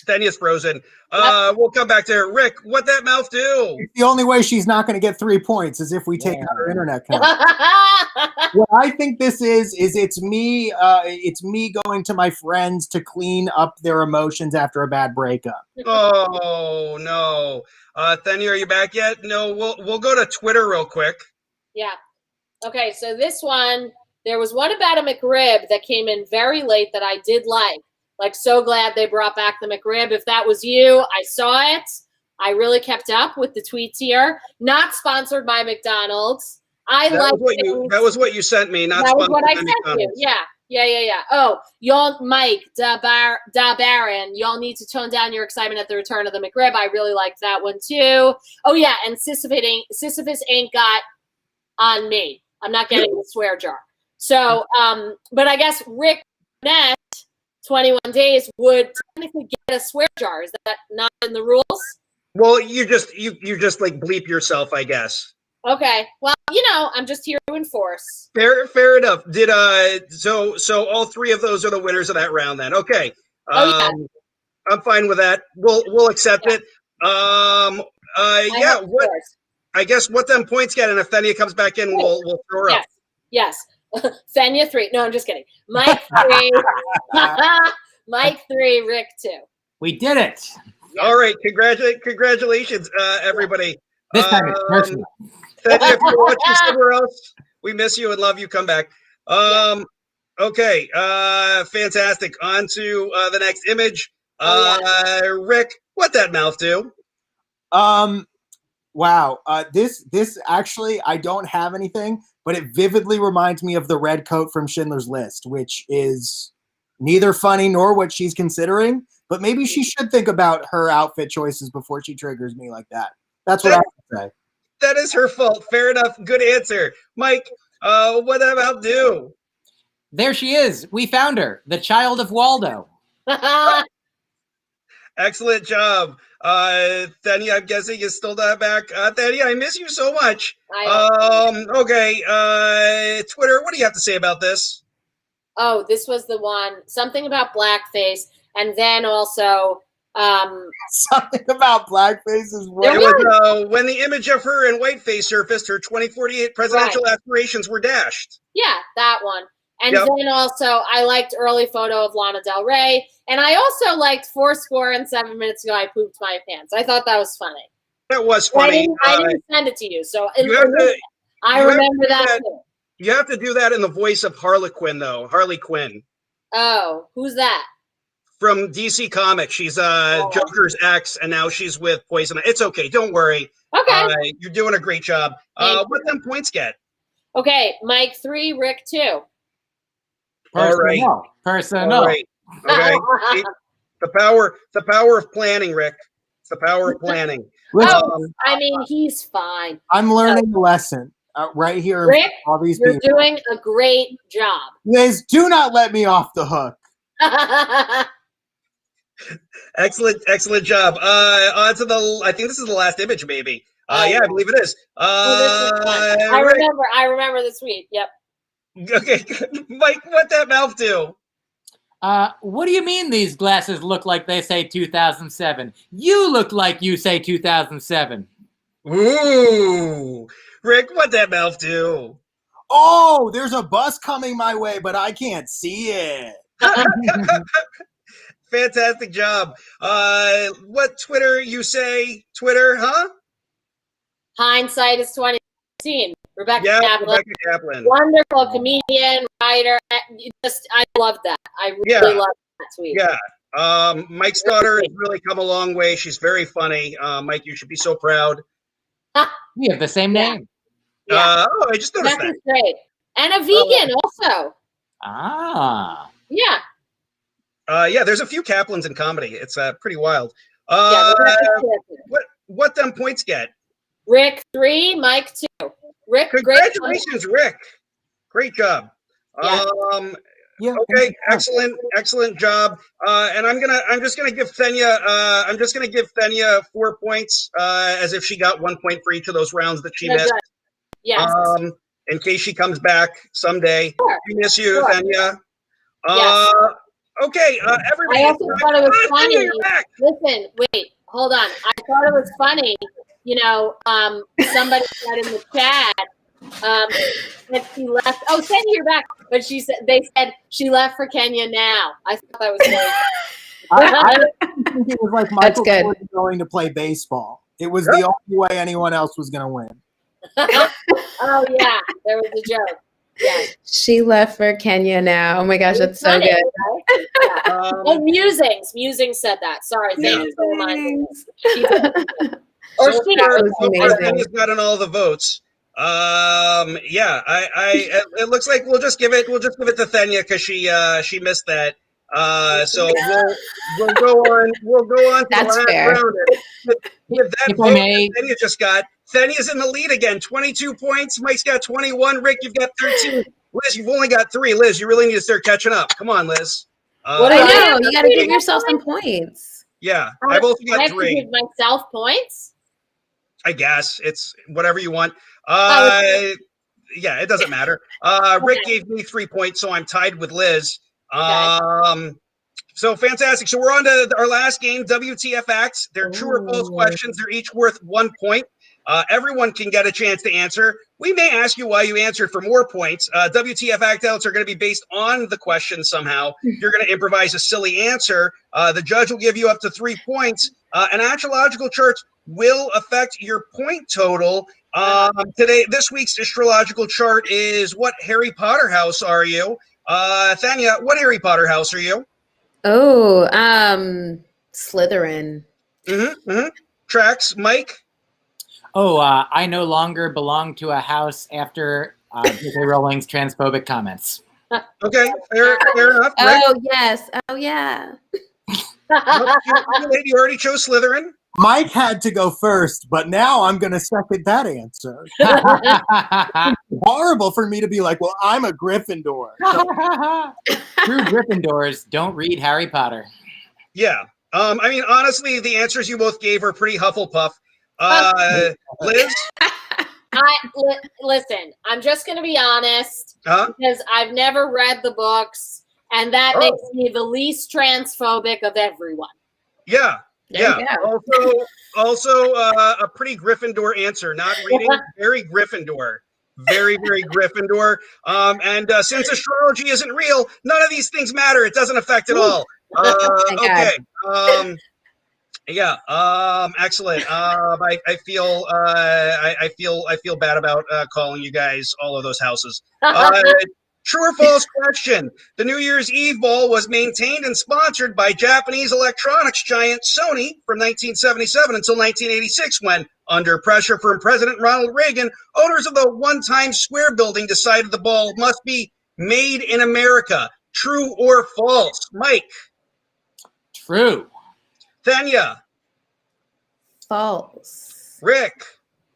Speaker 2: Thenya's frozen. We'll come back to her. Rick, what that mouth do?
Speaker 6: The only way she's not going to get 3 points is if we take out her internet connection. What I think this is it's me going to my friends to clean up their emotions after a bad breakup.
Speaker 2: Oh no. Thenya, are you back yet? No, we'll go to Twitter real quick.
Speaker 7: Yeah. Okay, so this one, there was one about a McRib that came in very late that I did like. Like, so glad they brought back the McRib. If that was you, I saw it. I really kept up with the tweets here. Not sponsored by McDonald's.
Speaker 2: That was what you sent me. Not
Speaker 7: that was
Speaker 2: sponsored
Speaker 7: what I
Speaker 2: by
Speaker 7: sent
Speaker 2: McDonald's.
Speaker 7: you. Yeah. Oh, y'all, Mike, da Baron, y'all need to tone down your excitement at the return of the McRib. I really liked that one too. Oh yeah, and Sisyphus ain't got on me. I'm not getting the swear jar. So, but I guess Rick Ness, 21 days would technically get a swear jar. Is that not in the rules?
Speaker 2: Well, you just like bleep yourself, I guess.
Speaker 7: Okay. Well, I'm just here to enforce.
Speaker 2: Fair enough. Did so all 3 of those are the winners of that round then. Okay. I'm fine with that. We'll accept it. Yeah, I guess what them points get, and if Thenya comes back in, we'll throw her up.
Speaker 7: Yes. Thenya 3. No, I'm just kidding. Mike 3. Mike 3, Rick 2.
Speaker 4: We did it.
Speaker 2: All right. Congratulations, everybody.
Speaker 4: This time it's personal.
Speaker 2: Thenya, if you're watching somewhere else, we miss you and love you. Come back. Okay. Fantastic. On to the next image. Rick, what that mouth do?
Speaker 6: Wow. This actually, I don't have anything, but it vividly reminds me of the red coat from Schindler's List, which is neither funny nor what she's considering, but maybe she should think about her outfit choices before she triggers me like that. That's what I would say.
Speaker 2: That is her fault. Fair enough. Good answer. Mike, what that mouth do?
Speaker 4: There she is. We found her. The child of Waldo.
Speaker 2: Excellent job. Thenya, I'm guessing is still not back. Thenya, I miss you so much. Okay. Twitter, what do you have to say about this?
Speaker 7: Oh, this was the one. Something about blackface, and then also
Speaker 6: something about blackface is
Speaker 2: what? It was when the image of her in whiteface surfaced, her 2048 presidential aspirations were dashed.
Speaker 7: Yeah, that one. And then also, I liked early photo of Lana Del Rey. And I also liked 4.7 minutes ago, I pooped my pants. I thought that was funny.
Speaker 2: That was funny.
Speaker 7: I didn't send it to you. So I remember that too.
Speaker 2: You have to do that in the voice of Harley Quinn, though. Harley Quinn.
Speaker 7: Oh, who's that?
Speaker 2: From DC Comics. She's Joker's ex, and now she's with Poison. It's okay. Don't worry.
Speaker 7: Okay.
Speaker 2: You're doing a great job. What them points get?
Speaker 7: Okay. Mike 3, Rick 2.
Speaker 4: Personal.
Speaker 2: All right. Okay. the power of planning, Rick. It's the power of planning.
Speaker 7: I mean, he's fine.
Speaker 6: I'm learning a lesson right here.
Speaker 7: Rick,
Speaker 6: all these
Speaker 7: you're
Speaker 6: people.
Speaker 7: doing a great job.
Speaker 6: Liz, do not let me off the hook.
Speaker 2: Excellent job. On to I think this is the last image, maybe. Yeah, I believe it is.
Speaker 7: I remember the tweet. Yep.
Speaker 2: Okay, Mike, what that mouth do?
Speaker 4: What do you mean these glasses look like they say 2007? You look like you say 2007.
Speaker 2: Ooh, Rick, what that mouth do?
Speaker 6: Oh, there's a bus coming my way, but I can't see it.
Speaker 2: Fantastic job. What Twitter you say? Twitter, huh?
Speaker 7: Hindsight is 2016. Rebecca
Speaker 2: Kaplan.
Speaker 7: Wonderful comedian, writer. I love that. I really love that tweet.
Speaker 2: Yeah. Mike's daughter has really come a long way. She's very funny. Mike, you should be so proud.
Speaker 4: We have the same name.
Speaker 7: Yeah.
Speaker 2: I just noticed that.
Speaker 7: That's great. And a vegan also.
Speaker 4: Ah.
Speaker 7: Yeah.
Speaker 2: Yeah, there's a few Kaplans in comedy. It's pretty wild. What them points get?
Speaker 7: Rick 3, Mike 2. Rick,
Speaker 2: congratulations, Rick. Great job.
Speaker 6: Yeah.
Speaker 2: Okay, excellent job. And I'm just gonna give Thenya 4 points, as if she got 1 point for each of those rounds that she missed.
Speaker 7: Yes.
Speaker 2: In case she comes back someday.
Speaker 7: Sure.
Speaker 2: We miss you,
Speaker 7: Sure.
Speaker 2: Thenya.
Speaker 7: Yes.
Speaker 2: Okay, everybody.
Speaker 7: I also thought it was funny.
Speaker 2: Thenya, you're back.
Speaker 7: Listen, wait, hold on. I thought it was funny. You know, somebody said in the chat that she left. Oh, Thenya, you're back. But they said she left for Kenya now. I thought that was very
Speaker 6: I think it was like Michael Jordan going to play baseball. It was the only way anyone else was going to win.
Speaker 7: Oh, yeah. There was a joke. Yeah.
Speaker 5: She left for Kenya now. Oh my gosh, that's so good.
Speaker 7: Right? Yeah. Oh, Musings said that. Sorry. Thank you so much.
Speaker 2: Thenya's gotten all the votes. It looks like we'll just give it to Thenya because she missed that. So we'll go on to
Speaker 5: That's
Speaker 2: the last
Speaker 5: fair.
Speaker 2: round. With that
Speaker 4: If
Speaker 2: vote
Speaker 4: I may-
Speaker 2: Thenya just got, Thenya's in the lead again, 22 points. Mike's got 21. Rick, you've got 13. Liz, you've only got 3. Liz, you really need to start catching up. Come on, Liz.
Speaker 5: I know. You got to give yourself some points.
Speaker 2: Yeah, I've also got
Speaker 7: I have
Speaker 2: 3.
Speaker 7: to give myself points?
Speaker 2: I guess it's whatever you want.
Speaker 7: Okay.
Speaker 2: Yeah, it doesn't matter. Rick gave me 3 points, so I'm tied with Liz. So fantastic. So we're on to our last game, WTF Acts. They're true or false questions. They're each worth 1 point. Everyone can get a chance to answer. We may ask you why you answered for more points. WTF Act Outs are going to be based on the question somehow. You're going to improvise a silly answer. The judge will give you up to 3 points. An astrological chart will affect your point total. This week's astrological chart is what Harry Potter house are you? Thenya, what Harry Potter house are you?
Speaker 5: Oh, Slytherin.
Speaker 2: Tracks, Mike?
Speaker 4: Oh, I no longer belong to a house after J.K. Rowling's transphobic comments.
Speaker 2: Okay, fair enough. Rick?
Speaker 5: Oh, yes. Oh, yeah.
Speaker 2: You already chose Slytherin?
Speaker 6: Mike had to go first, but now I'm going to second that answer. Horrible for me to be like, well, I'm a Gryffindor.
Speaker 4: True Gryffindors don't read Harry Potter.
Speaker 2: Yeah. I mean, honestly, the answers you both gave are pretty Hufflepuff. Liz?
Speaker 7: Listen, I'm just going to be honest because I've never read the books, and that makes me the least transphobic of everyone.
Speaker 2: Yeah. Also, a pretty Gryffindor answer. Not reading, very Gryffindor. Very, very Gryffindor. And since astrology isn't real, none of these things matter. It doesn't affect it all. Okay. Excellent. I feel bad about calling you guys all of those houses. True or false question. The New Year's Eve ball was maintained and sponsored by Japanese electronics giant Sony from 1977 until 1986 when, under pressure from President Ronald Reagan, owners of the One Times Square building decided the ball must be made in America. True or false? Mike?
Speaker 4: True.
Speaker 2: Thenya?
Speaker 5: False.
Speaker 2: Rick?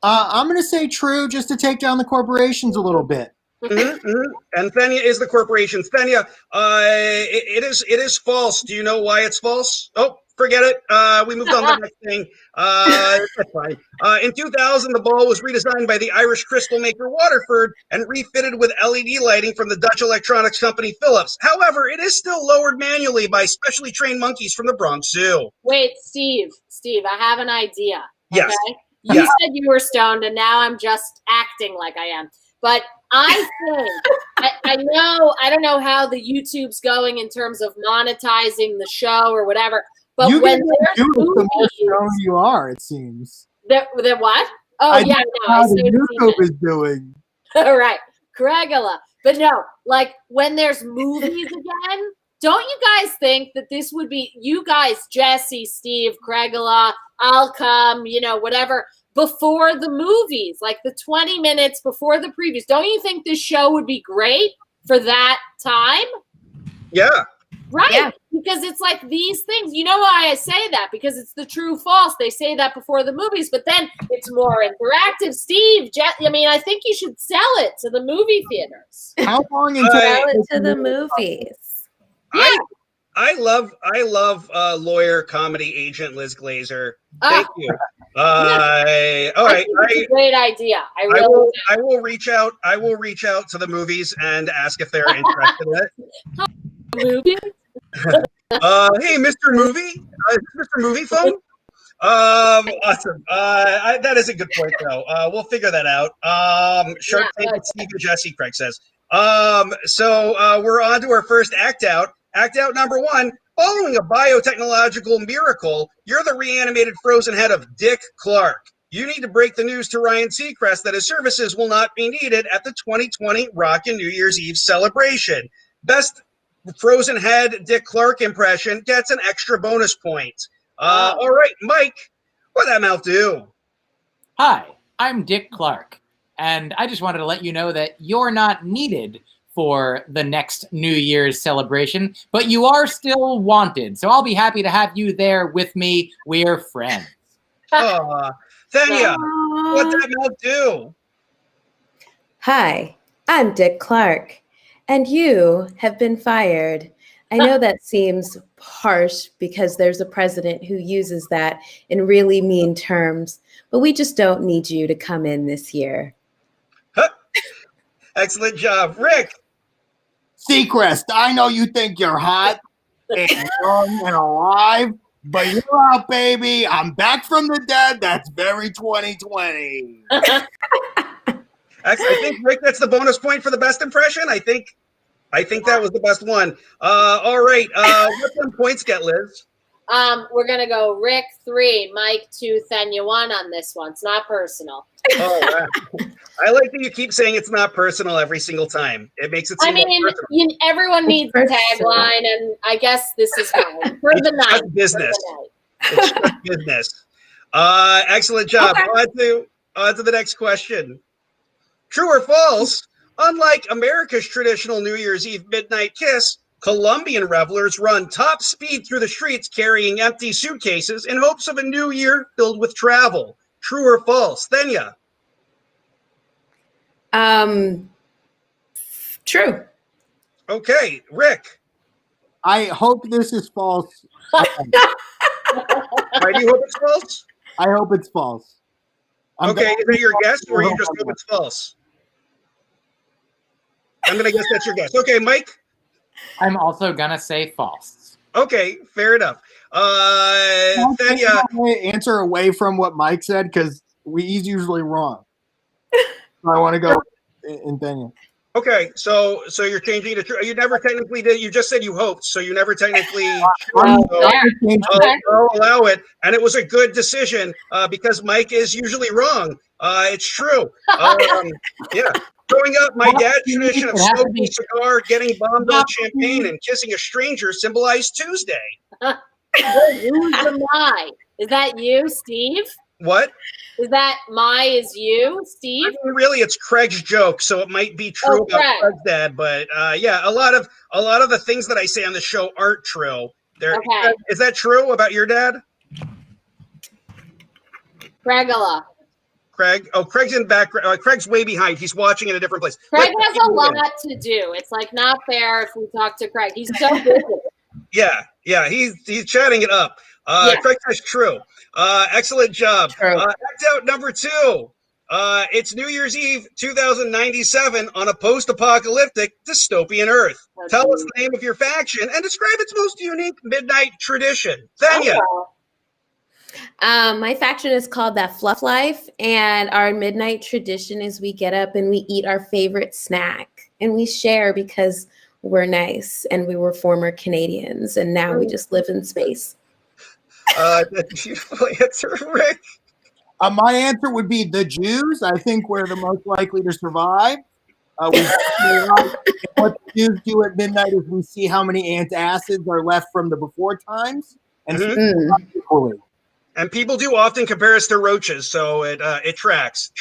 Speaker 6: I'm going to say true just to take down the corporations a little bit.
Speaker 2: And Thenya is the corporation. Thenya, it is false. Do you know why it's false? Oh, Forget it. We moved on to the next thing. That's fine. In 2000, the ball was redesigned by the Irish crystal maker Waterford and refitted with LED lighting from the Dutch electronics company Philips. However, it is still lowered manually by specially trained monkeys from the Bronx Zoo.
Speaker 7: Wait, Steve, I have an idea.
Speaker 2: Yes.
Speaker 7: Okay? You said you were stoned, and now I'm just acting like I am. But I think, I don't know how the YouTube's going in terms of monetizing the show or whatever, but
Speaker 6: You
Speaker 7: when
Speaker 6: can
Speaker 7: there's
Speaker 6: do it the more
Speaker 7: movies,
Speaker 6: stoned you are, it seems.
Speaker 7: the what? Oh,
Speaker 6: I
Speaker 7: yeah,
Speaker 6: don't
Speaker 7: no,
Speaker 6: know
Speaker 7: I
Speaker 6: how
Speaker 7: see
Speaker 6: the
Speaker 7: what
Speaker 6: YouTube is doing.
Speaker 7: All right, Craigula. But no, like when there's movies again, don't you guys think that this would be, you guys, Jessie, Steve, Craigula, I'll come, whatever, before the movies, like the 20 minutes before the previews. Don't you think this show would be great for that time?
Speaker 2: Yeah.
Speaker 7: Right.
Speaker 5: Yeah.
Speaker 7: Because it's like these things. You know why I say that? Because it's the true false. They say that before the movies, but then it's more interactive. Steve, I think you should sell it to the movie theaters.
Speaker 6: How long until
Speaker 5: Sell it to the movies.
Speaker 7: Yeah.
Speaker 2: I love lawyer comedy agent Liz Glazer. Thank you. All
Speaker 7: I
Speaker 2: right.
Speaker 7: think it's a great idea. I
Speaker 2: will reach out. I will reach out to the movies and ask if they're interested in it.
Speaker 7: Movie?
Speaker 2: Hey, Mr. Movie, is this Mr. Movie phone? Awesome. That is a good point, though. We'll figure that out. Shark Tank with Steve and Jessie, Craig says. So we're on to our first act out. Act out number 1. Following a biotechnological miracle, you're the reanimated frozen head of Dick Clark. You need to break the news to Ryan Seacrest that his services will not be needed at the 2020 Rockin' New Year's Eve celebration. Best frozen head Dick Clark impression gets an extra bonus point. All right, Mike, what that mouth do?
Speaker 4: Hi, I'm Dick Clark, and I just wanted to let you know that you're not needed for the next New Year's celebration, but you are still wanted. So I'll be happy to have you there with me. We're friends.
Speaker 2: Thania, what that mouth do?
Speaker 5: Hi, I'm Dick Clark, and you have been fired. I know that seems harsh because there's a president who uses that in really mean terms, but we just don't need you to come in this year.
Speaker 2: Excellent job. Rick.
Speaker 6: Seacrest, I know you think you're hot and young and alive, but you're out, baby. I'm back from the dead. That's very 2020.
Speaker 2: I think, Rick, that's the bonus point for the best impression. I think that was the best one. All right. What some points get, Liz?
Speaker 7: We're gonna go Rick 3, Mike 2, Thania 1 on this one. It's not personal.
Speaker 2: Oh, wow. I like that you keep saying it's not personal every single time. It makes it seem
Speaker 7: everyone needs a tagline, and I guess this is fine. For the night.
Speaker 2: It's business. It's just business. Excellent job. Okay. On to the next question. True or false? Unlike America's traditional New Year's Eve midnight kiss, Colombian revelers run top speed through the streets carrying empty suitcases in hopes of a new year filled with travel. True or false? Thania?
Speaker 5: True.
Speaker 2: Okay. Rick?
Speaker 6: I hope this is false.
Speaker 2: Why do you hope it's false?
Speaker 6: I hope it's false.
Speaker 2: Okay, is that your guess, or you just hope it's false? I'm going to guess that's your guess. Okay, Mike?
Speaker 4: I'm also going to say false.
Speaker 2: Okay, fair enough. Thania,
Speaker 6: answer away from what Mike said because he's usually wrong. I want to go in Thania.
Speaker 2: Okay, so you're changing it to true. You never technically did. You just said you hoped, so you never technically. I'll allow it, and it was a good decision because Mike is usually wrong. It's true. Yeah. Growing up, my dad's tradition of smoking a cigar, getting bombed on champagne, and kissing a stranger symbolized Tuesday.
Speaker 7: Who's the my? Is that you, Steve?
Speaker 2: What?
Speaker 7: Is that my is you, Steve?
Speaker 2: I mean, really, it's Craig's joke, so it might be true about Craig's dad. But yeah, a lot of the things that I say on the show aren't true. Okay. Is that true about your dad?
Speaker 7: Craigula.
Speaker 2: Craig. Oh, Craig's in background. Craig's way behind. He's watching in a different place.
Speaker 7: Craig has a lot to do. It's like not fair if we talk to Craig. He's so busy.
Speaker 2: Yeah, he's chatting it up.
Speaker 7: Yeah.
Speaker 2: Craig says true. Excellent job.
Speaker 5: True.
Speaker 2: Act out number 2. It's New Year's Eve 2097 on a post-apocalyptic dystopian Earth. Tell us the name of your faction and describe its most unique midnight tradition. Thania.
Speaker 7: Oh.
Speaker 5: My faction is called That Fluff Life, and our midnight tradition is we get up and we eat our favorite snack, and we share because we're nice, and we were former Canadians, and now we just live in space.
Speaker 2: Beautiful answer, Rick.
Speaker 6: My answer would be the Jews. I think we're the most likely to survive. What the Jews do at midnight is we see how many antacids are left from the before times, and equally.
Speaker 2: And people do often compare us to roaches, so it tracks.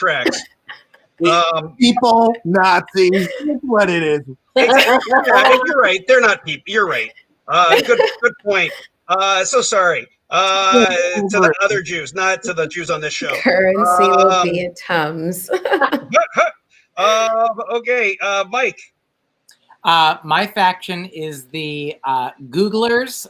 Speaker 6: People, Nazis, that's what it is.
Speaker 2: Yeah, you're right. They're not people. You're right. Good point. So sorry. To the other Jews, not to the Jews on this show.
Speaker 5: Currency will be in Tums.
Speaker 2: Okay, Mike.
Speaker 4: My faction is the Googlers,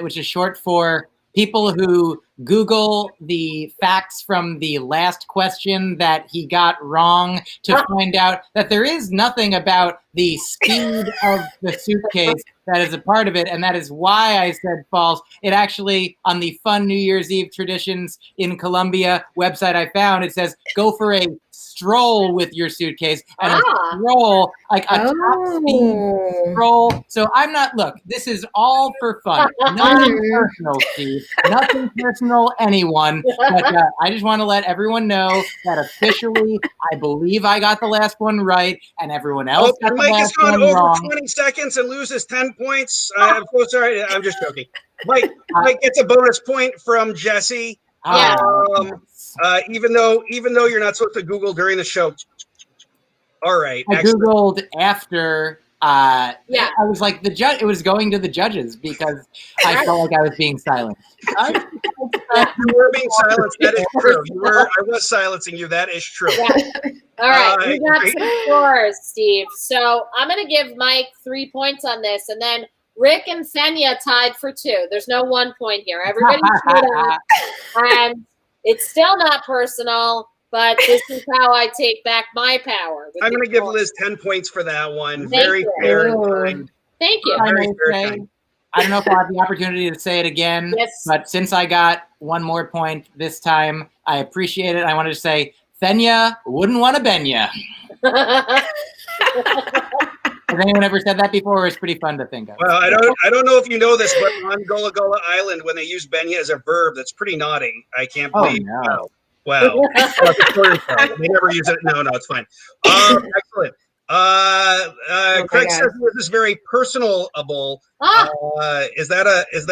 Speaker 4: which is short for people who Google the facts from the last question that he got wrong to find out that there is nothing about the speed of the suitcase that is a part of it, and that is why I said false. It actually, on the fun New Year's Eve traditions in Colombia website I found, it says go for a stroll with your suitcase, and a stroll, like a top speed stroll. So I'm not, look, this is all for fun. Nothing personal, Steve. Nothing personal, anyone. But I just want to let everyone know that officially, I believe I got the last one right, and everyone else got the
Speaker 2: Mike has
Speaker 4: last
Speaker 2: gone
Speaker 4: one
Speaker 2: over
Speaker 4: wrong.
Speaker 2: 20 seconds and loses 10 points. I'm so sorry. I'm just joking. Mike gets a bonus point from Jessie.
Speaker 7: Yeah.
Speaker 2: Even though you're not supposed to Google during the show. All right.
Speaker 4: I Googled after. I was like, the judge. It was going to the judges because I felt like I was being silent.
Speaker 2: You were being silenced. That is true. I was silencing you. That is true.
Speaker 7: Yeah. All right. We got some scores, Steve. So I'm going to give Mike 3 points on this, and then Rick and Thania tied for 2. There's no 1 point here. Everybody's and it's still not personal, but this is how I take back my power.
Speaker 2: I'm going to give Liz 10 points for that one.
Speaker 7: Thank
Speaker 2: Very
Speaker 7: you.
Speaker 2: fair and kind.
Speaker 7: Thank you.
Speaker 4: I don't know if I'll have the opportunity to say it again, but since I got 1 more point this time, I appreciate it. I wanted to say, Thania wouldn't want to benya. Has anyone ever said that before? It's pretty fun to think of.
Speaker 2: Well, I don't know if you know this, but on Gullah Gullah Island, when they use benya as a verb, that's pretty naughty. I can't believe.
Speaker 4: Oh, no.
Speaker 2: Well, they never use it. No, it's fine. Excellent. Craig says this is very personable. Is that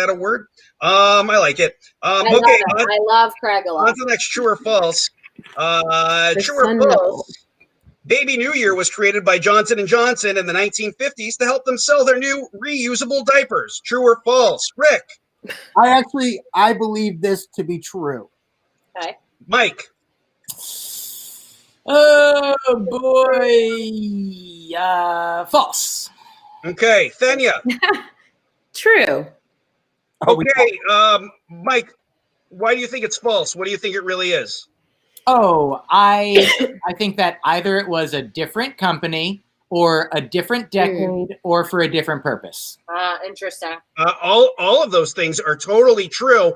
Speaker 2: a word? I like it. Okay.
Speaker 7: I love Craig a lot.
Speaker 2: On to the next true or false. True or false? Baby New Year was created by Johnson & Johnson in the 1950s to help them sell their new reusable diapers. True or false? Rick?
Speaker 6: I believe this to be true.
Speaker 7: Okay.
Speaker 2: Mike?
Speaker 4: Oh, boy. False.
Speaker 2: Okay. Thania?
Speaker 5: True.
Speaker 2: Okay. Mike, why do you think it's false? What do you think it really is?
Speaker 4: Oh, I think that either it was a different company or a different decade or for a different purpose.
Speaker 7: Interesting.
Speaker 2: All of those things are totally true.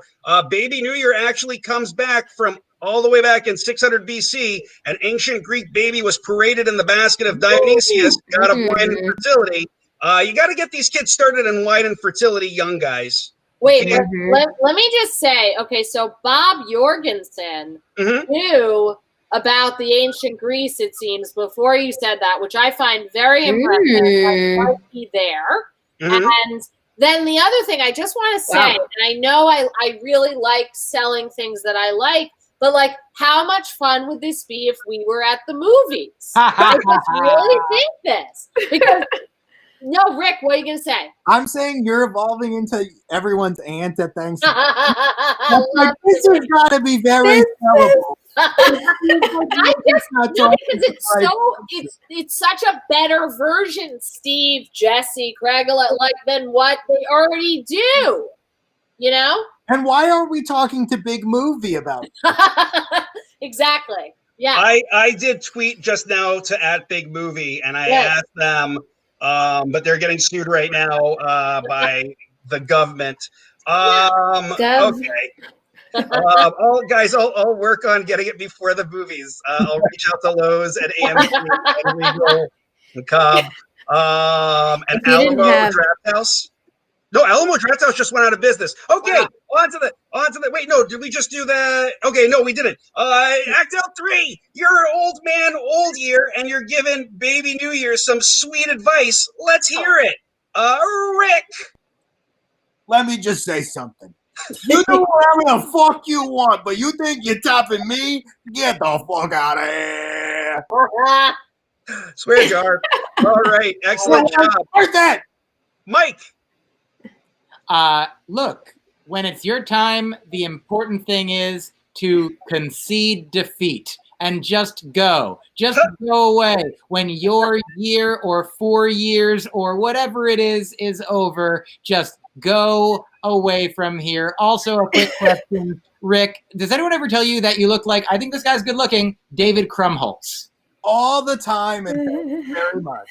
Speaker 2: Baby New Year actually comes back from all the way back in 600 BC. An ancient Greek baby was paraded in the basket of Dionysius, god of wine and fertility. You got to get these kids started in wine and fertility, young guys.
Speaker 7: Wait, let me just say, okay, so Bob Jorgensen knew about the ancient Greece, it seems, before you said that, which I find very impressive. I might be there. And then the other thing I just want to say, and I know I really like selling things that I like, but like, how much fun would this be if we were at the movies? I just really think this. Because, no, Rick, what are you going to say?
Speaker 6: I'm saying you're evolving into everyone's aunt at Thanksgiving. This has got to be very sellable.
Speaker 7: Because it's such a better version, Steve, Jessie, Craig, like than what they already do. You know?
Speaker 6: And why are we talking to Big Movie about it?
Speaker 7: Exactly. Yeah.
Speaker 2: I did tweet just now to @Big Movie, and I asked them, but they're getting sued right now by the government. Okay. I'll work on getting it before the movies. I'll reach out to Lowe's and AMC and Regal and Cobb and Alamo Draft House. No, Alamo Draft House just went out of business. Okay, on to the. Wait, no, did we just do the? Okay, no, we didn't. Act out 3. You're an old man, old year, and you're giving Baby New Year some sweet advice. Let's hear it. Rick.
Speaker 6: Let me just say something. You do whatever the fuck you want, but you think you're topping me? Get the fuck out of here.
Speaker 2: Swear jar. All right, excellent job.
Speaker 6: Where's that?
Speaker 2: Mike.
Speaker 4: Look, when it's your time, the important thing is to concede defeat and just go. Just go away. When your year or 4 years or whatever it is over, just go away from here. Also, a quick question, Rick, does anyone ever tell you that you look like, I think this guy's good looking, David Krumholtz?
Speaker 6: All the time, and thank you very much.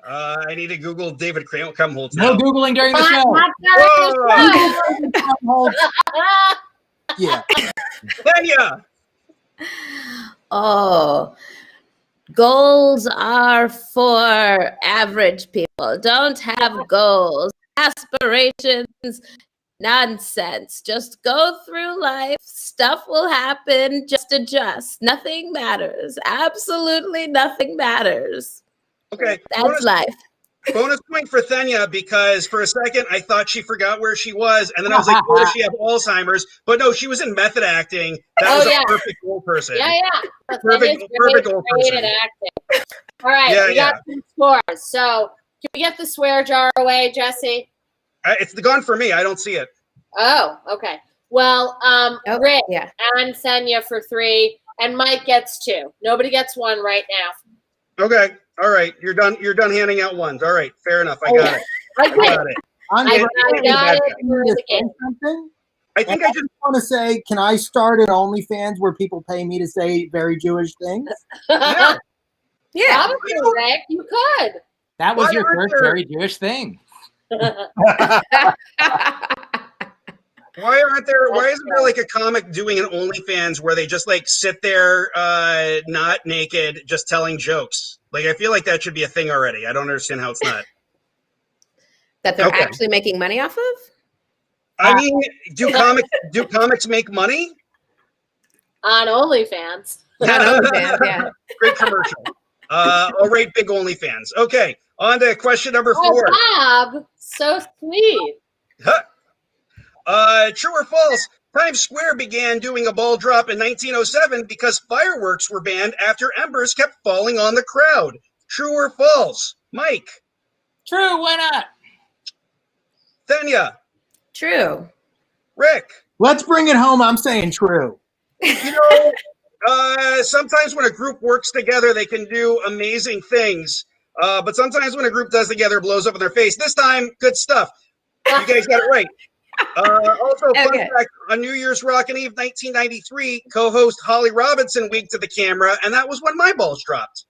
Speaker 2: I need to Google David Krumholtz.
Speaker 4: No Googling during the show.
Speaker 6: Yeah.
Speaker 2: Kenya.
Speaker 5: Oh, goals are for average people. Don't have goals, aspirations, nonsense. Just go through life. Stuff will happen. Just adjust. Nothing matters. Absolutely nothing matters.
Speaker 2: Okay.
Speaker 5: That's life.
Speaker 2: Bonus point for Thenya, because for a second I thought she forgot where she was, and then I was like, oh, does she have Alzheimer's? But no, she was in method acting. That was a perfect old person.
Speaker 7: Yeah.
Speaker 2: Perfect old person.
Speaker 7: Acting. All right, we got some scores. So can we get the swear jar away, Jessie?
Speaker 2: It's gone for me. I don't see it.
Speaker 7: Oh, okay. Well, Rick and Thenya for 3, and Mike gets 2. Nobody gets 1 right now.
Speaker 2: Okay. All right. You're done handing out ones. All right. Fair enough. I got it.
Speaker 7: I got it.
Speaker 6: I think I just want to say, can I start an OnlyFans where people pay me to say very Jewish things?
Speaker 7: Yeah. Probably, Rick. You could.
Speaker 4: That was your first very Jewish thing.
Speaker 2: Why isn't there like a comic doing an OnlyFans where they just like sit there not naked, just telling jokes? Like, I feel like that should be a thing already. I don't understand how it's not.
Speaker 5: That they're actually making money off of?
Speaker 2: I mean, do comics make money?
Speaker 7: On OnlyFans.
Speaker 5: Yeah.
Speaker 2: Great commercial. All right, big OnlyFans. Okay, on to question number 4.
Speaker 7: Oh, Bob, so sweet.
Speaker 2: True or false? Times Square began doing a ball drop in 1907 because fireworks were banned after embers kept falling on the crowd. True or false? Mike?
Speaker 4: True, why not?
Speaker 2: Thenya?
Speaker 5: True.
Speaker 2: Rick?
Speaker 6: Let's bring it home. I'm saying true.
Speaker 2: You know, sometimes when a group works together, they can do amazing things. But sometimes when a group does together, it blows up in their face. This time, good stuff. You guys got it right. Also, fun fact, on New Year's Rockin' Eve 1993, co-host Holly Robinson winked to the camera, and that was when my balls dropped.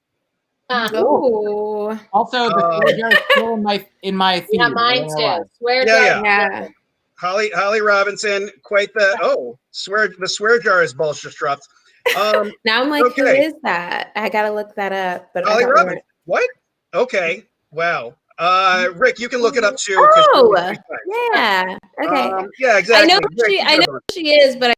Speaker 5: Oh.
Speaker 4: Also, the swear jar is still in my feed.
Speaker 7: Yeah, mine too. Swear jar.
Speaker 5: Yeah.
Speaker 2: Holly Robinson, quite the swear jar is balls just dropped.
Speaker 5: Now I'm like, who is that? I gotta look that up. But
Speaker 2: Holly Robinson. What? Okay. Wow. Rick, you can look it up too.
Speaker 5: Oh, yeah. Okay.
Speaker 2: Yeah, exactly.
Speaker 5: I know who she is, but I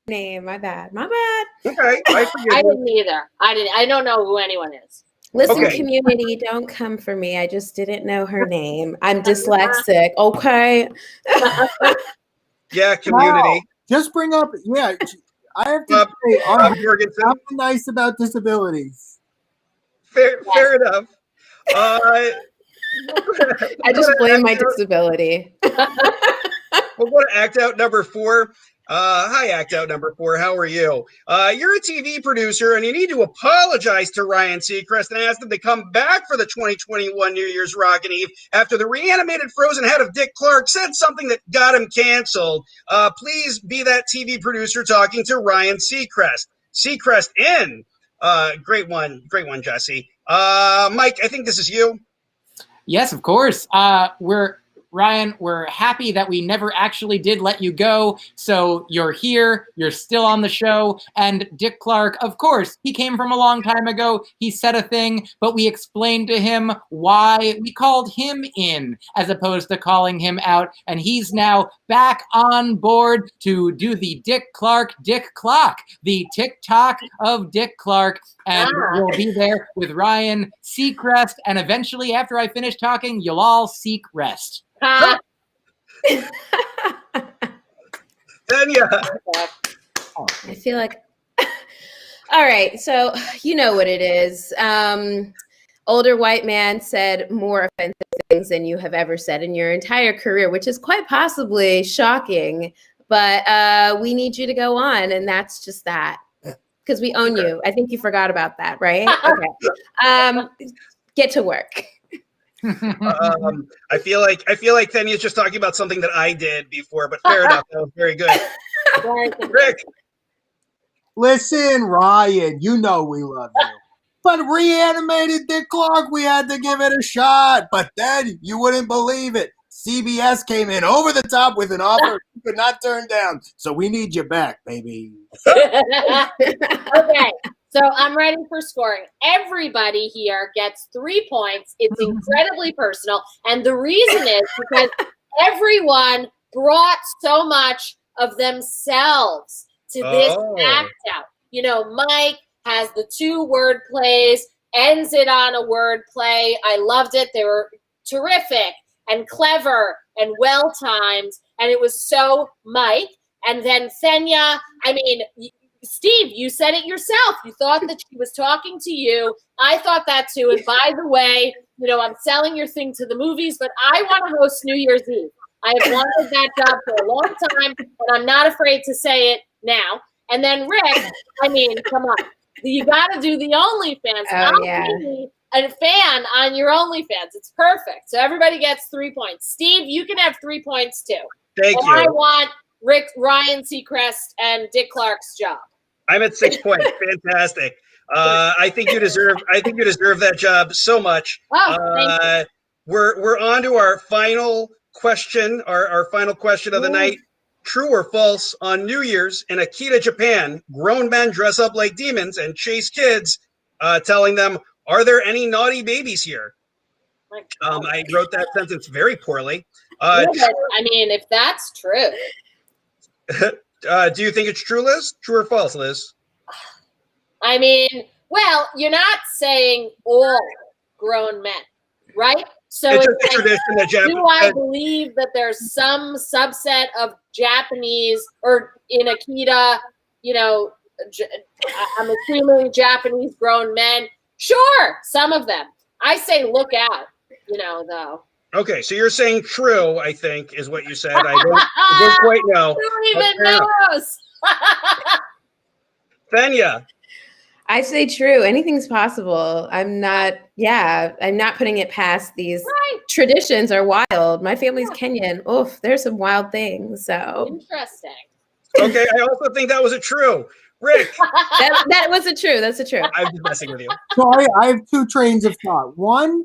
Speaker 5: name. My bad.
Speaker 2: Okay.
Speaker 7: I didn't either. I don't know who anyone is.
Speaker 5: Listen, community, don't come for me. I just didn't know her name. I'm dyslexic. Okay.
Speaker 2: Yeah, community.
Speaker 6: Wow. Just bring up. Yeah, I have to say, I'm nice about disabilities.
Speaker 2: Fair enough.
Speaker 5: I just blame my disability.
Speaker 2: We'll go to act out number 4. Hi, Act Out number 4. How are you? You're a TV producer, and you need to apologize to Ryan Seacrest and ask him to come back for the 2021 New Year's Rockin' Eve after the reanimated frozen head of Dick Clark said something that got him canceled. Please be that TV producer talking to Ryan Seacrest. Seacrest in. Great one, Jessie. Mike, I think this is you.
Speaker 4: Yes, of course. Ryan, we're happy that we never actually did let you go. So you're here, you're still on the show. And Dick Clark, of course, he came from a long time ago. He said a thing, but we explained to him why we called him in as opposed to calling him out. And he's now back on board to do the Dick Clark, the TikTok of Dick Clark. And we'll be there with Ryan Seacrest. And eventually, after I finish talking, you'll all seek rest.
Speaker 2: Tanya.
Speaker 5: I feel like, all right, so you know what it is. Older white man said more offensive things than you have ever said in your entire career, which is quite possibly shocking, but we need you to go on, and that's just that, because we own you. I think you forgot about that, right? Okay. Get to work.
Speaker 2: I feel like Thanya's just talking about something that I did before, but fair enough. That was very good. Rick.
Speaker 6: Listen, Ryan, you know we love you. But reanimated Dick Clark, we had to give it a shot. But then you wouldn't believe it. CBS came in over the top with an offer you could not turn down. So we need you back, baby.
Speaker 7: Okay. So I'm ready for scoring. Everybody here gets 3 points. It's incredibly personal. And the reason is because everyone brought so much of themselves to this act out. You know, Mike has the 2 word plays, ends it on a word play. I loved it. They were terrific and clever and well-timed. And it was so Mike. And then Thenya, I mean, Steve, you said it yourself. You thought that she was talking to you. I thought that too. And by the way, you know, I'm selling your thing to the movies, but I want to host New Year's Eve. I have wanted that job for a long time, and I'm not afraid to say it now. And then Rick, I mean, come on. You got to do the OnlyFans. I'll be a fan on your OnlyFans. It's perfect. So everybody gets 3 points. Steve, you can have 3 points too.
Speaker 2: Thank you.
Speaker 7: I want Ryan Seacrest and Dick Clark's job.
Speaker 2: I'm at 6 points. Fantastic. I think you deserve that job so much.
Speaker 7: Thank you.
Speaker 2: We're on to our final question, our final question of the night. True or false, on New Year's in Akita, Japan, grown men dress up like demons and chase kids, telling them, "Are there any naughty babies here?" I wrote that sentence very poorly.
Speaker 7: I mean, if that's true.
Speaker 2: Do you think it's true, Liz? True or false, Liz?
Speaker 7: I mean, well, you're not saying all grown men, right? So
Speaker 2: it's just a tradition that Japanese.
Speaker 7: Do I believe that there's some subset of Japanese or in Akita, you know, I'm assuming Japanese grown men? Sure, some of them. I say look out, you know, though.
Speaker 2: Okay, so you're saying true, I think, is what you said. I don't quite know.
Speaker 7: Who even knows?
Speaker 2: Thenya.
Speaker 5: I say true. Anything's possible. I'm not putting it past these traditions are wild. My family's Kenyan. Oof, there's some wild things. So
Speaker 7: interesting.
Speaker 2: Okay, I also think that was a true. Rick.
Speaker 5: that was a true. That's a true.
Speaker 2: I'm just messing with you.
Speaker 6: So I have 2 trains of thought. One,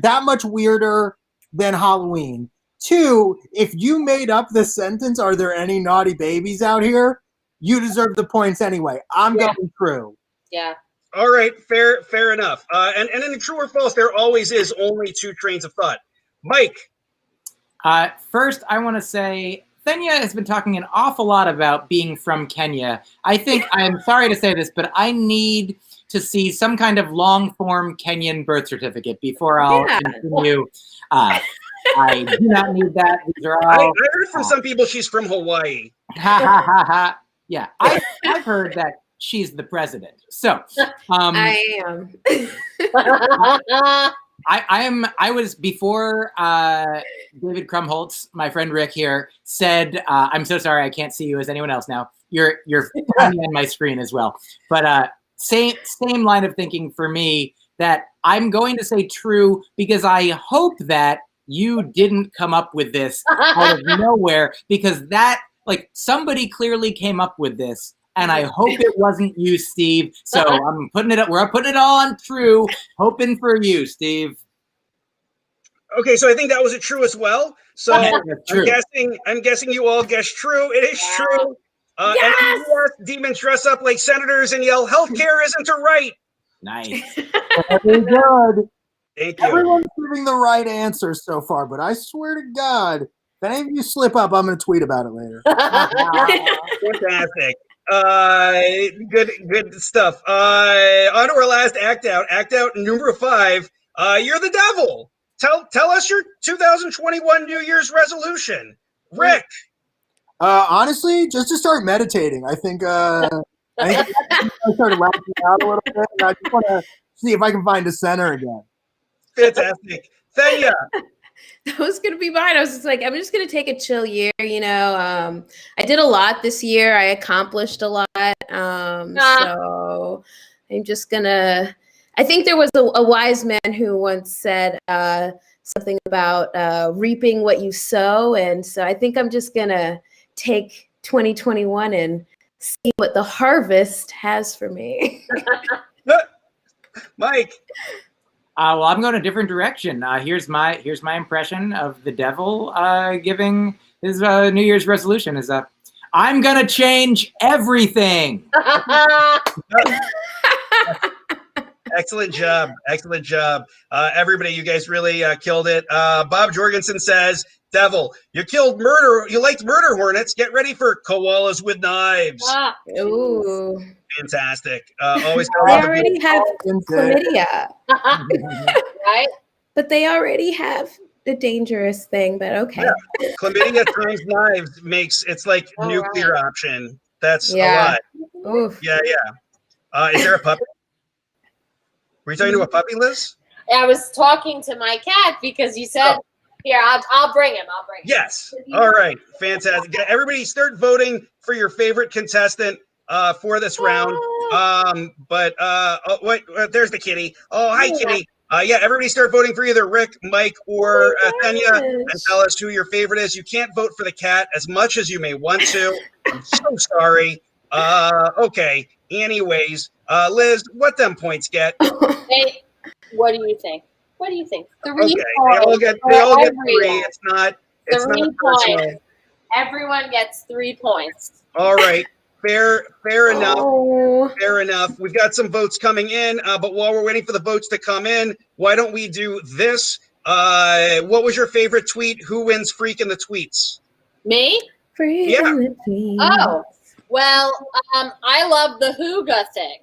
Speaker 6: that much weirder than Halloween. 2, if you made up the sentence, "Are there any naughty babies out here?" you deserve the points anyway. I'm going true.
Speaker 7: Yeah.
Speaker 2: All right, fair enough. And in the true or false, there always is only 2 trains of thought. Mike.
Speaker 4: First, I want to say Thenya has been talking an awful lot about being from Kenya. I think, I'm sorry to say this, but I need to see some kind of long-form Kenyan birth certificate before I'll continue. I do not need that. These are all.
Speaker 2: I heard from some people she's from Hawaii.
Speaker 4: Ha ha ha ha. Yeah, I've heard that she's the president. So
Speaker 5: I am.
Speaker 4: I was before David Krumholtz, my friend Rick here, said, I'm so sorry I can't see you as anyone else now. You're tiny on my screen as well. But same line of thinking for me, that I'm going to say true because I hope that you didn't come up with this out of nowhere, because that, like, somebody clearly came up with this. And I hope it wasn't you, Steve. So I'm putting it up. We're putting it all on true, hoping for you, Steve.
Speaker 2: Okay, so I think that was a true as well. So I'm guessing you all guessed true. It is true.
Speaker 5: Yes!
Speaker 2: And yes, demons dress up like senators and yell, "Healthcare isn't a right."
Speaker 4: Nice.
Speaker 6: Very good.
Speaker 2: Thank you.
Speaker 6: Everyone's giving the right answer so far, but I swear to God, if any of you slip up, I'm going to tweet about it later.
Speaker 2: Fantastic. Good stuff. On to our last act out. Act out number 5. You're the devil. Tell us your 2021 New Year's resolution, Rick.
Speaker 6: Honestly, just to start meditating. I think I started laughing out a little bit, and I just want to see if I can find a center again.
Speaker 2: Fantastic. Thenya.
Speaker 5: That was going to be mine. I was just like, I'm just going to take a chill year. You know, I did a lot this year. I accomplished a lot. So I'm just going to, I think there was a wise man who once said something about reaping what you sow. And so I think I'm just going to take 2021 and see what the harvest has for me.
Speaker 2: Mike.
Speaker 4: Well, I'm going a different direction. Here's my impression of the devil giving his New Year's resolution is I'm going to change everything.
Speaker 2: Excellent job. Excellent job. Everybody, you guys really killed it. Bob Jorgensen says, devil, you liked murder hornets. Get ready for koalas with knives.
Speaker 5: Ooh.
Speaker 2: Fantastic. Always
Speaker 5: they already have chlamydia.
Speaker 7: Right?
Speaker 5: But they already have the dangerous thing, but okay.
Speaker 2: Yeah. Chlamydia times knives it's like nuclear option. That's a lot.
Speaker 5: Oof.
Speaker 2: Yeah. Is there a puppy? Were you talking to a puppy, Liz?
Speaker 7: I was talking to my cat because you said, here, I'll bring him.
Speaker 2: Yes. All right. Fantastic. Everybody start voting for your favorite contestant for this round. Wait, there's the kitty. Oh, hi, kitty. Everybody start voting for either Rick, Mike, or Thenya, and tell us who your favorite is. You can't vote for the cat as much as you may want to. I'm so sorry. Okay. Anyways, Liz, what them points get?
Speaker 7: Hey, what do you think? 3
Speaker 2: Okay.
Speaker 7: points.
Speaker 2: They all get 3. It's not personal.
Speaker 7: Points. Everyone gets 3 points.
Speaker 2: All right. Fair enough. Fair enough. We've got some votes coming in, but while we're waiting for the votes to come in, why don't we do this? What was your favorite tweet? Who wins Freak in the Tweets?
Speaker 7: Me?
Speaker 5: Freak
Speaker 2: Yeah.
Speaker 5: in the tweets.
Speaker 7: Oh, well, I love the Hooga thing.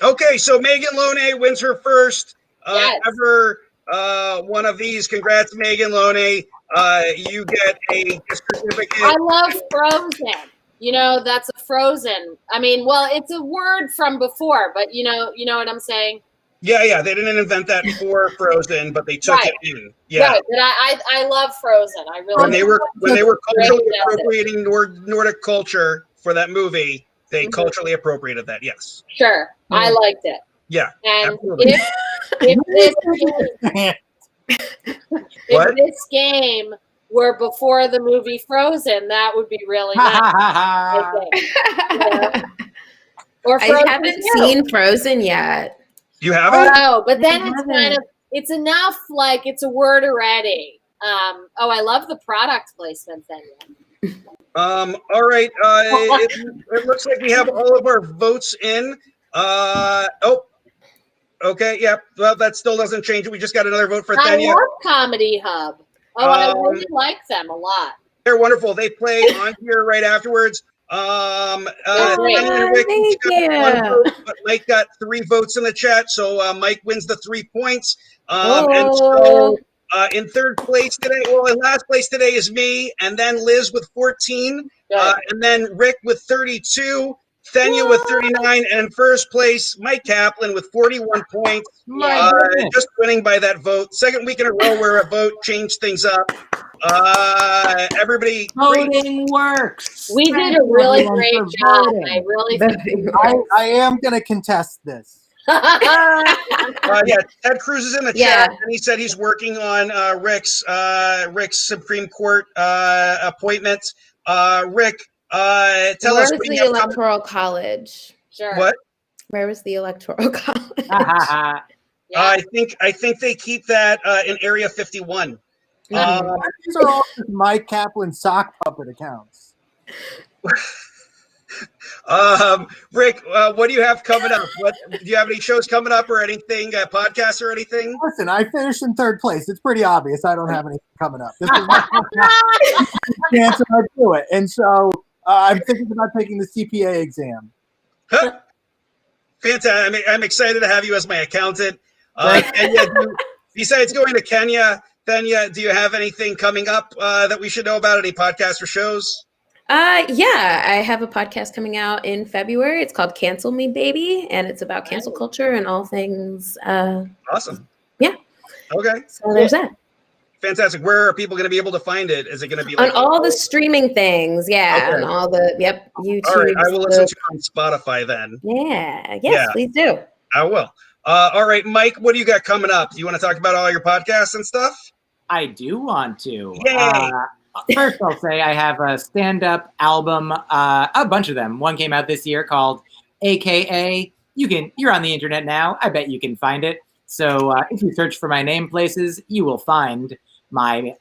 Speaker 2: Okay, so Megan Loney wins her first ever one of these. Congrats, Megan Loney. You get a gift certificate.
Speaker 7: I love Frozen. You know, that's a Frozen. I mean, well, it's a word from before, but you know what I'm saying?
Speaker 2: Yeah. They didn't invent that for Frozen, but they took it in. Yeah.
Speaker 7: Right, but I love Frozen. I really
Speaker 2: when they were culturally appropriating Nordic culture for that movie, they culturally appropriated that. Yes.
Speaker 7: Sure. I liked it.
Speaker 2: Yeah.
Speaker 7: And
Speaker 2: absolutely.
Speaker 7: if this game were before the movie Frozen, that would be really nice. I think. Or Frozen
Speaker 5: I haven't seen Frozen yet.
Speaker 2: You haven't?
Speaker 7: Oh, but then it's enough like it's a word already. I love the product placement then.
Speaker 2: All right. It looks like we have all of our votes in. Okay. Yeah. Well, that still doesn't change it. We just got another vote for Thenya.
Speaker 7: I love Comedy Hub. I really like them a lot.
Speaker 2: They're wonderful. They play on here right afterwards.
Speaker 5: Thank
Speaker 2: you.
Speaker 5: you.
Speaker 2: But Mike got 3 votes in the chat, so Mike wins the 3 points. And so in third place today, in last place today is me, and then Liz with 14, and then Rick with 32, Thenya with 39, and in first place, Mike Kaplan with 41 points. Just winning by that vote. Second week in a row where a vote changed things up. Everybody,
Speaker 4: Voting works.
Speaker 7: We did a really great
Speaker 6: for
Speaker 7: job.
Speaker 6: voting.
Speaker 7: I really think.
Speaker 6: I am going to contest this.
Speaker 2: Ted Cruz is in the
Speaker 5: Yeah.
Speaker 2: chat, and he said he's working on Rick's Supreme Court appointment. Rick, tell
Speaker 5: Where
Speaker 2: us
Speaker 5: was
Speaker 2: what
Speaker 5: the
Speaker 2: you have coming.
Speaker 5: Electoral College?
Speaker 7: Sure.
Speaker 2: What?
Speaker 5: Where was the Electoral College?
Speaker 7: Yeah.
Speaker 2: I think they keep that in Area 51.
Speaker 6: These are all just Mike Kaplan sock puppet accounts.
Speaker 2: Rick, what do you have coming up? Do you have any shows coming up or anything, podcasts or anything?
Speaker 6: Listen, I finished in third place. It's pretty obvious I don't have anything coming up. This is my chance I do it. And so I'm thinking about taking the CPA exam.
Speaker 2: Huh. Fantastic. I'm excited to have you as my accountant. Kenya, besides going to Kenya, Thenya, do you have anything coming up that we should know about? Any podcasts or shows?
Speaker 5: Yeah, I have a podcast coming out in February. It's called Cancel Me Baby, and it's about cancel culture and all things.
Speaker 2: Awesome.
Speaker 5: Yeah.
Speaker 2: Okay.
Speaker 5: So there's that.
Speaker 2: Fantastic. Where are people going to be able to find it? Is it going to be
Speaker 5: On all the streaming things? Yeah,
Speaker 2: Okay.
Speaker 5: on all the YouTube.
Speaker 2: All right, I will listen to it on Spotify then.
Speaker 5: Yeah. Yes,
Speaker 2: Yeah.
Speaker 5: please do.
Speaker 2: I will. All right, Mike, what do you got coming up? Do you want to talk about all your podcasts and stuff?
Speaker 4: I do want to.
Speaker 2: Yay.
Speaker 4: First, I'll say I have a stand-up album, a bunch of them. One came out this year called AKA. You're on the internet now. I bet you can find it. So if you search for my name places, you will find my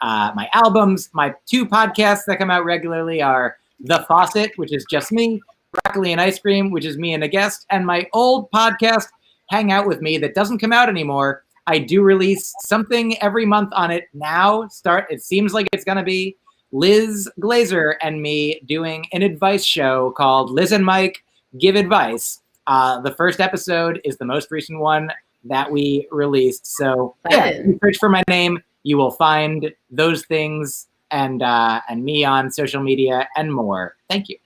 Speaker 4: albums. My two podcasts that come out regularly are The Faucet, which is just me, Broccoli and Ice Cream, which is me and a guest, and my old podcast, Hang Out With Me, that doesn't come out anymore. I do release something every month on it now. It seems like it's going to be Liz Glazer and me doing an advice show called Liz and Mike Give Advice. The first episode is the most recent one that we released. So yeah, if you search for my name, you will find those things and me on social media and more. Thank you.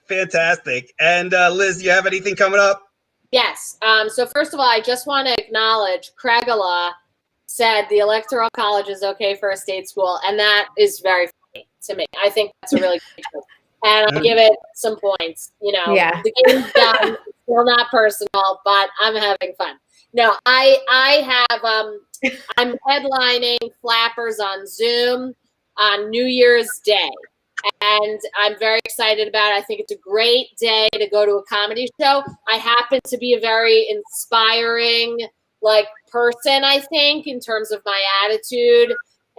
Speaker 2: Fantastic. And Liz, do you have anything coming up?
Speaker 7: Yes. So first of all, I just want to acknowledge Craigala said the Electoral College is okay for a state school, and that is very funny to me. I think that's a really good joke. And I'll give it some points. The game's done. It's still not personal, but I'm having fun. No, I have I'm headlining Flappers on Zoom on New Year's Day. And I'm very excited about it. I think it's a great day to go to a comedy show. I happen to be a very inspiring, person, I think, in terms of my attitude.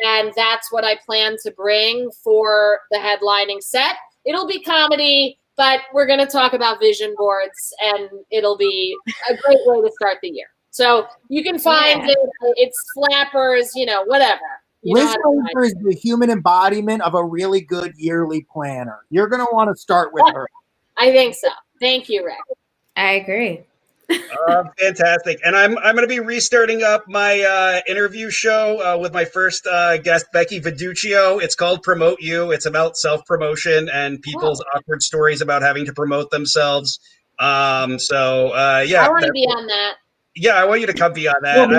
Speaker 7: And that's what I plan to bring for the headlining set. It'll be comedy, but we're going to talk about vision boards, and it'll be a great way to start the year. So you can find it. It's Flappers, whatever.
Speaker 6: Liz Glazer is the human embodiment of a really good yearly planner. You're going to want to start with her.
Speaker 7: I think so. Thank you, Rick.
Speaker 5: I agree.
Speaker 2: Fantastic. And I'm going to be restarting up my interview show with my first guest, Becky Viduccio. It's called Promote You. It's about self-promotion and people's awkward stories about having to promote themselves.
Speaker 7: I want to be on that.
Speaker 2: Yeah, I want you to come be on that.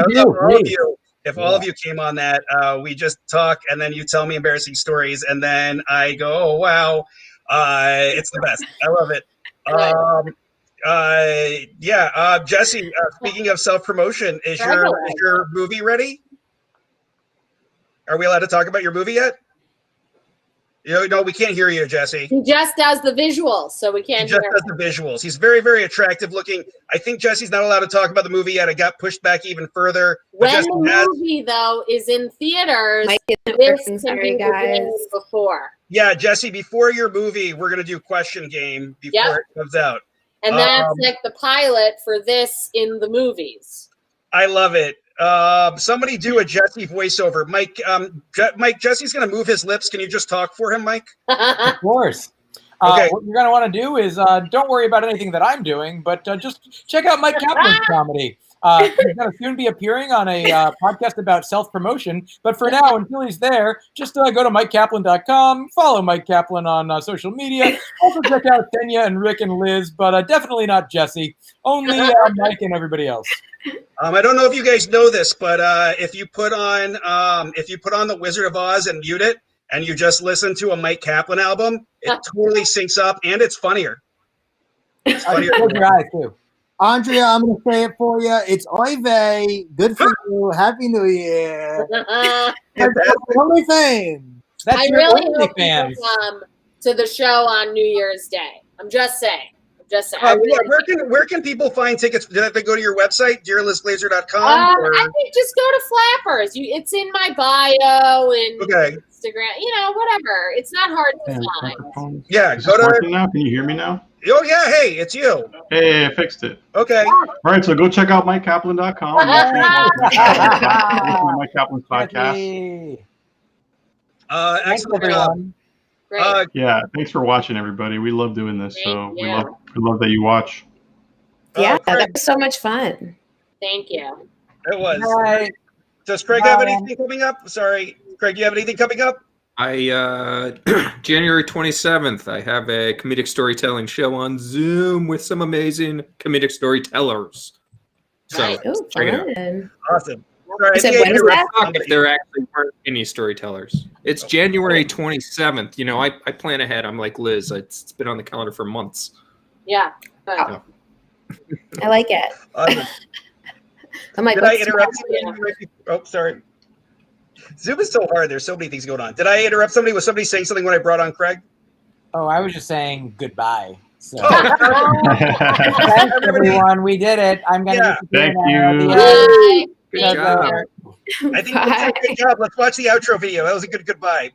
Speaker 2: If all of you came on that, we just talk, and then you tell me embarrassing stories, and then I go, oh, wow, it's the best. I love it. Jessie, speaking of self-promotion, is your movie ready? Are we allowed to talk about your movie yet? No, we can't hear you, Jessie.
Speaker 7: He just does the visuals, so we can't hear him.
Speaker 2: He just does the visuals. He's very, very attractive looking. I think Jessie's not allowed to talk about the movie yet. It got pushed back even further.
Speaker 7: When the movie, though, is in theaters, this can be the before.
Speaker 2: Yeah, Jessie, before your movie, we're going to do question game before it comes out.
Speaker 7: And that's like the pilot for this in the movies.
Speaker 2: I love it. Somebody do a Jessie voiceover. Mike, Jesse's going to move his lips. Can you just talk for him, Mike?
Speaker 8: Of course.
Speaker 2: Okay.
Speaker 8: What you're going to want to do is don't worry about anything that I'm doing, but just check out Mike Kaplan's comedy. He's going to soon be appearing on a podcast about self-promotion. But for now, until he's there, just go to MikeKaplan.com, follow Mike Kaplan on social media. Also check out Kenya and Rick and Liz, but definitely not Jessie. Only Mike and everybody else.
Speaker 2: I don't know if you guys know this, but if you put on the Wizard of Oz and mute it, and you just listen to a Mike Kaplan album, it totally syncs up, and it's funnier. It's funnier.
Speaker 8: Close your eyes too.
Speaker 6: Andrea, I'm going to say it for you. It's Oy vey. Good for you. Happy New Year. Only fame.
Speaker 8: That's
Speaker 7: I
Speaker 8: your
Speaker 7: really
Speaker 8: only
Speaker 7: hope
Speaker 8: fans.
Speaker 7: people come to the show on New Year's Day. I'm just saying. I really
Speaker 2: Where can people find tickets? Did they go to your website, dearlizglazer.com?
Speaker 7: I think just go to Flappers. It's in my bio and
Speaker 2: Okay.
Speaker 7: Instagram. Whatever. It's not hard to find.
Speaker 2: Yeah,
Speaker 1: Is
Speaker 2: go
Speaker 1: this
Speaker 2: to.
Speaker 1: working now? Can you hear me now?
Speaker 2: Oh yeah, hey, it's you.
Speaker 1: Hey, I fixed it.
Speaker 2: Okay.
Speaker 1: All right, so go check out MikeKaplan.com. Mike Kaplan's podcast.
Speaker 8: Hey.
Speaker 2: Excellent.
Speaker 8: Thanks, everyone.
Speaker 7: Great.
Speaker 1: Yeah, thanks for watching, everybody. We love doing this, so
Speaker 7: Thank
Speaker 1: we
Speaker 7: you.
Speaker 1: love that you watch.
Speaker 5: Yeah,
Speaker 2: Craig,
Speaker 5: that was so much fun.
Speaker 7: Thank you.
Speaker 2: it was.
Speaker 8: Bye.
Speaker 2: Does Craig have anything coming up? Sorry, Craig, do you have anything coming up?
Speaker 3: January 27th, I have a comedic storytelling show on Zoom with some amazing comedic storytellers. So
Speaker 7: Nice.
Speaker 5: Oh,
Speaker 3: check it out.
Speaker 5: fun.
Speaker 2: Awesome. Sorry,
Speaker 5: You said
Speaker 2: I think I
Speaker 5: when is
Speaker 2: interrupted
Speaker 5: that?
Speaker 2: somebody.
Speaker 3: If there actually weren't any storytellers, it's January 27th. I plan ahead. I'm like Liz. It's been on the calendar for months.
Speaker 7: Yeah. Good.
Speaker 5: I like it.
Speaker 2: Awesome.
Speaker 5: I'm like,
Speaker 2: Did I
Speaker 5: what's
Speaker 2: interrupt
Speaker 5: the-
Speaker 2: somebody? Oh, sorry. Zoom is so hard. There's so many things going on. Did I interrupt somebody? Was somebody saying something when I brought on Craig?
Speaker 8: Oh, I was just saying goodbye. So
Speaker 2: Oh,
Speaker 8: thanks, everyone. We did it. I'm going to
Speaker 2: Yeah.
Speaker 1: Thank you.
Speaker 7: Bye.
Speaker 3: Good
Speaker 7: Thank
Speaker 3: job.
Speaker 7: you.
Speaker 2: I think we did a good job. Let's watch the outro video. That was a good goodbye.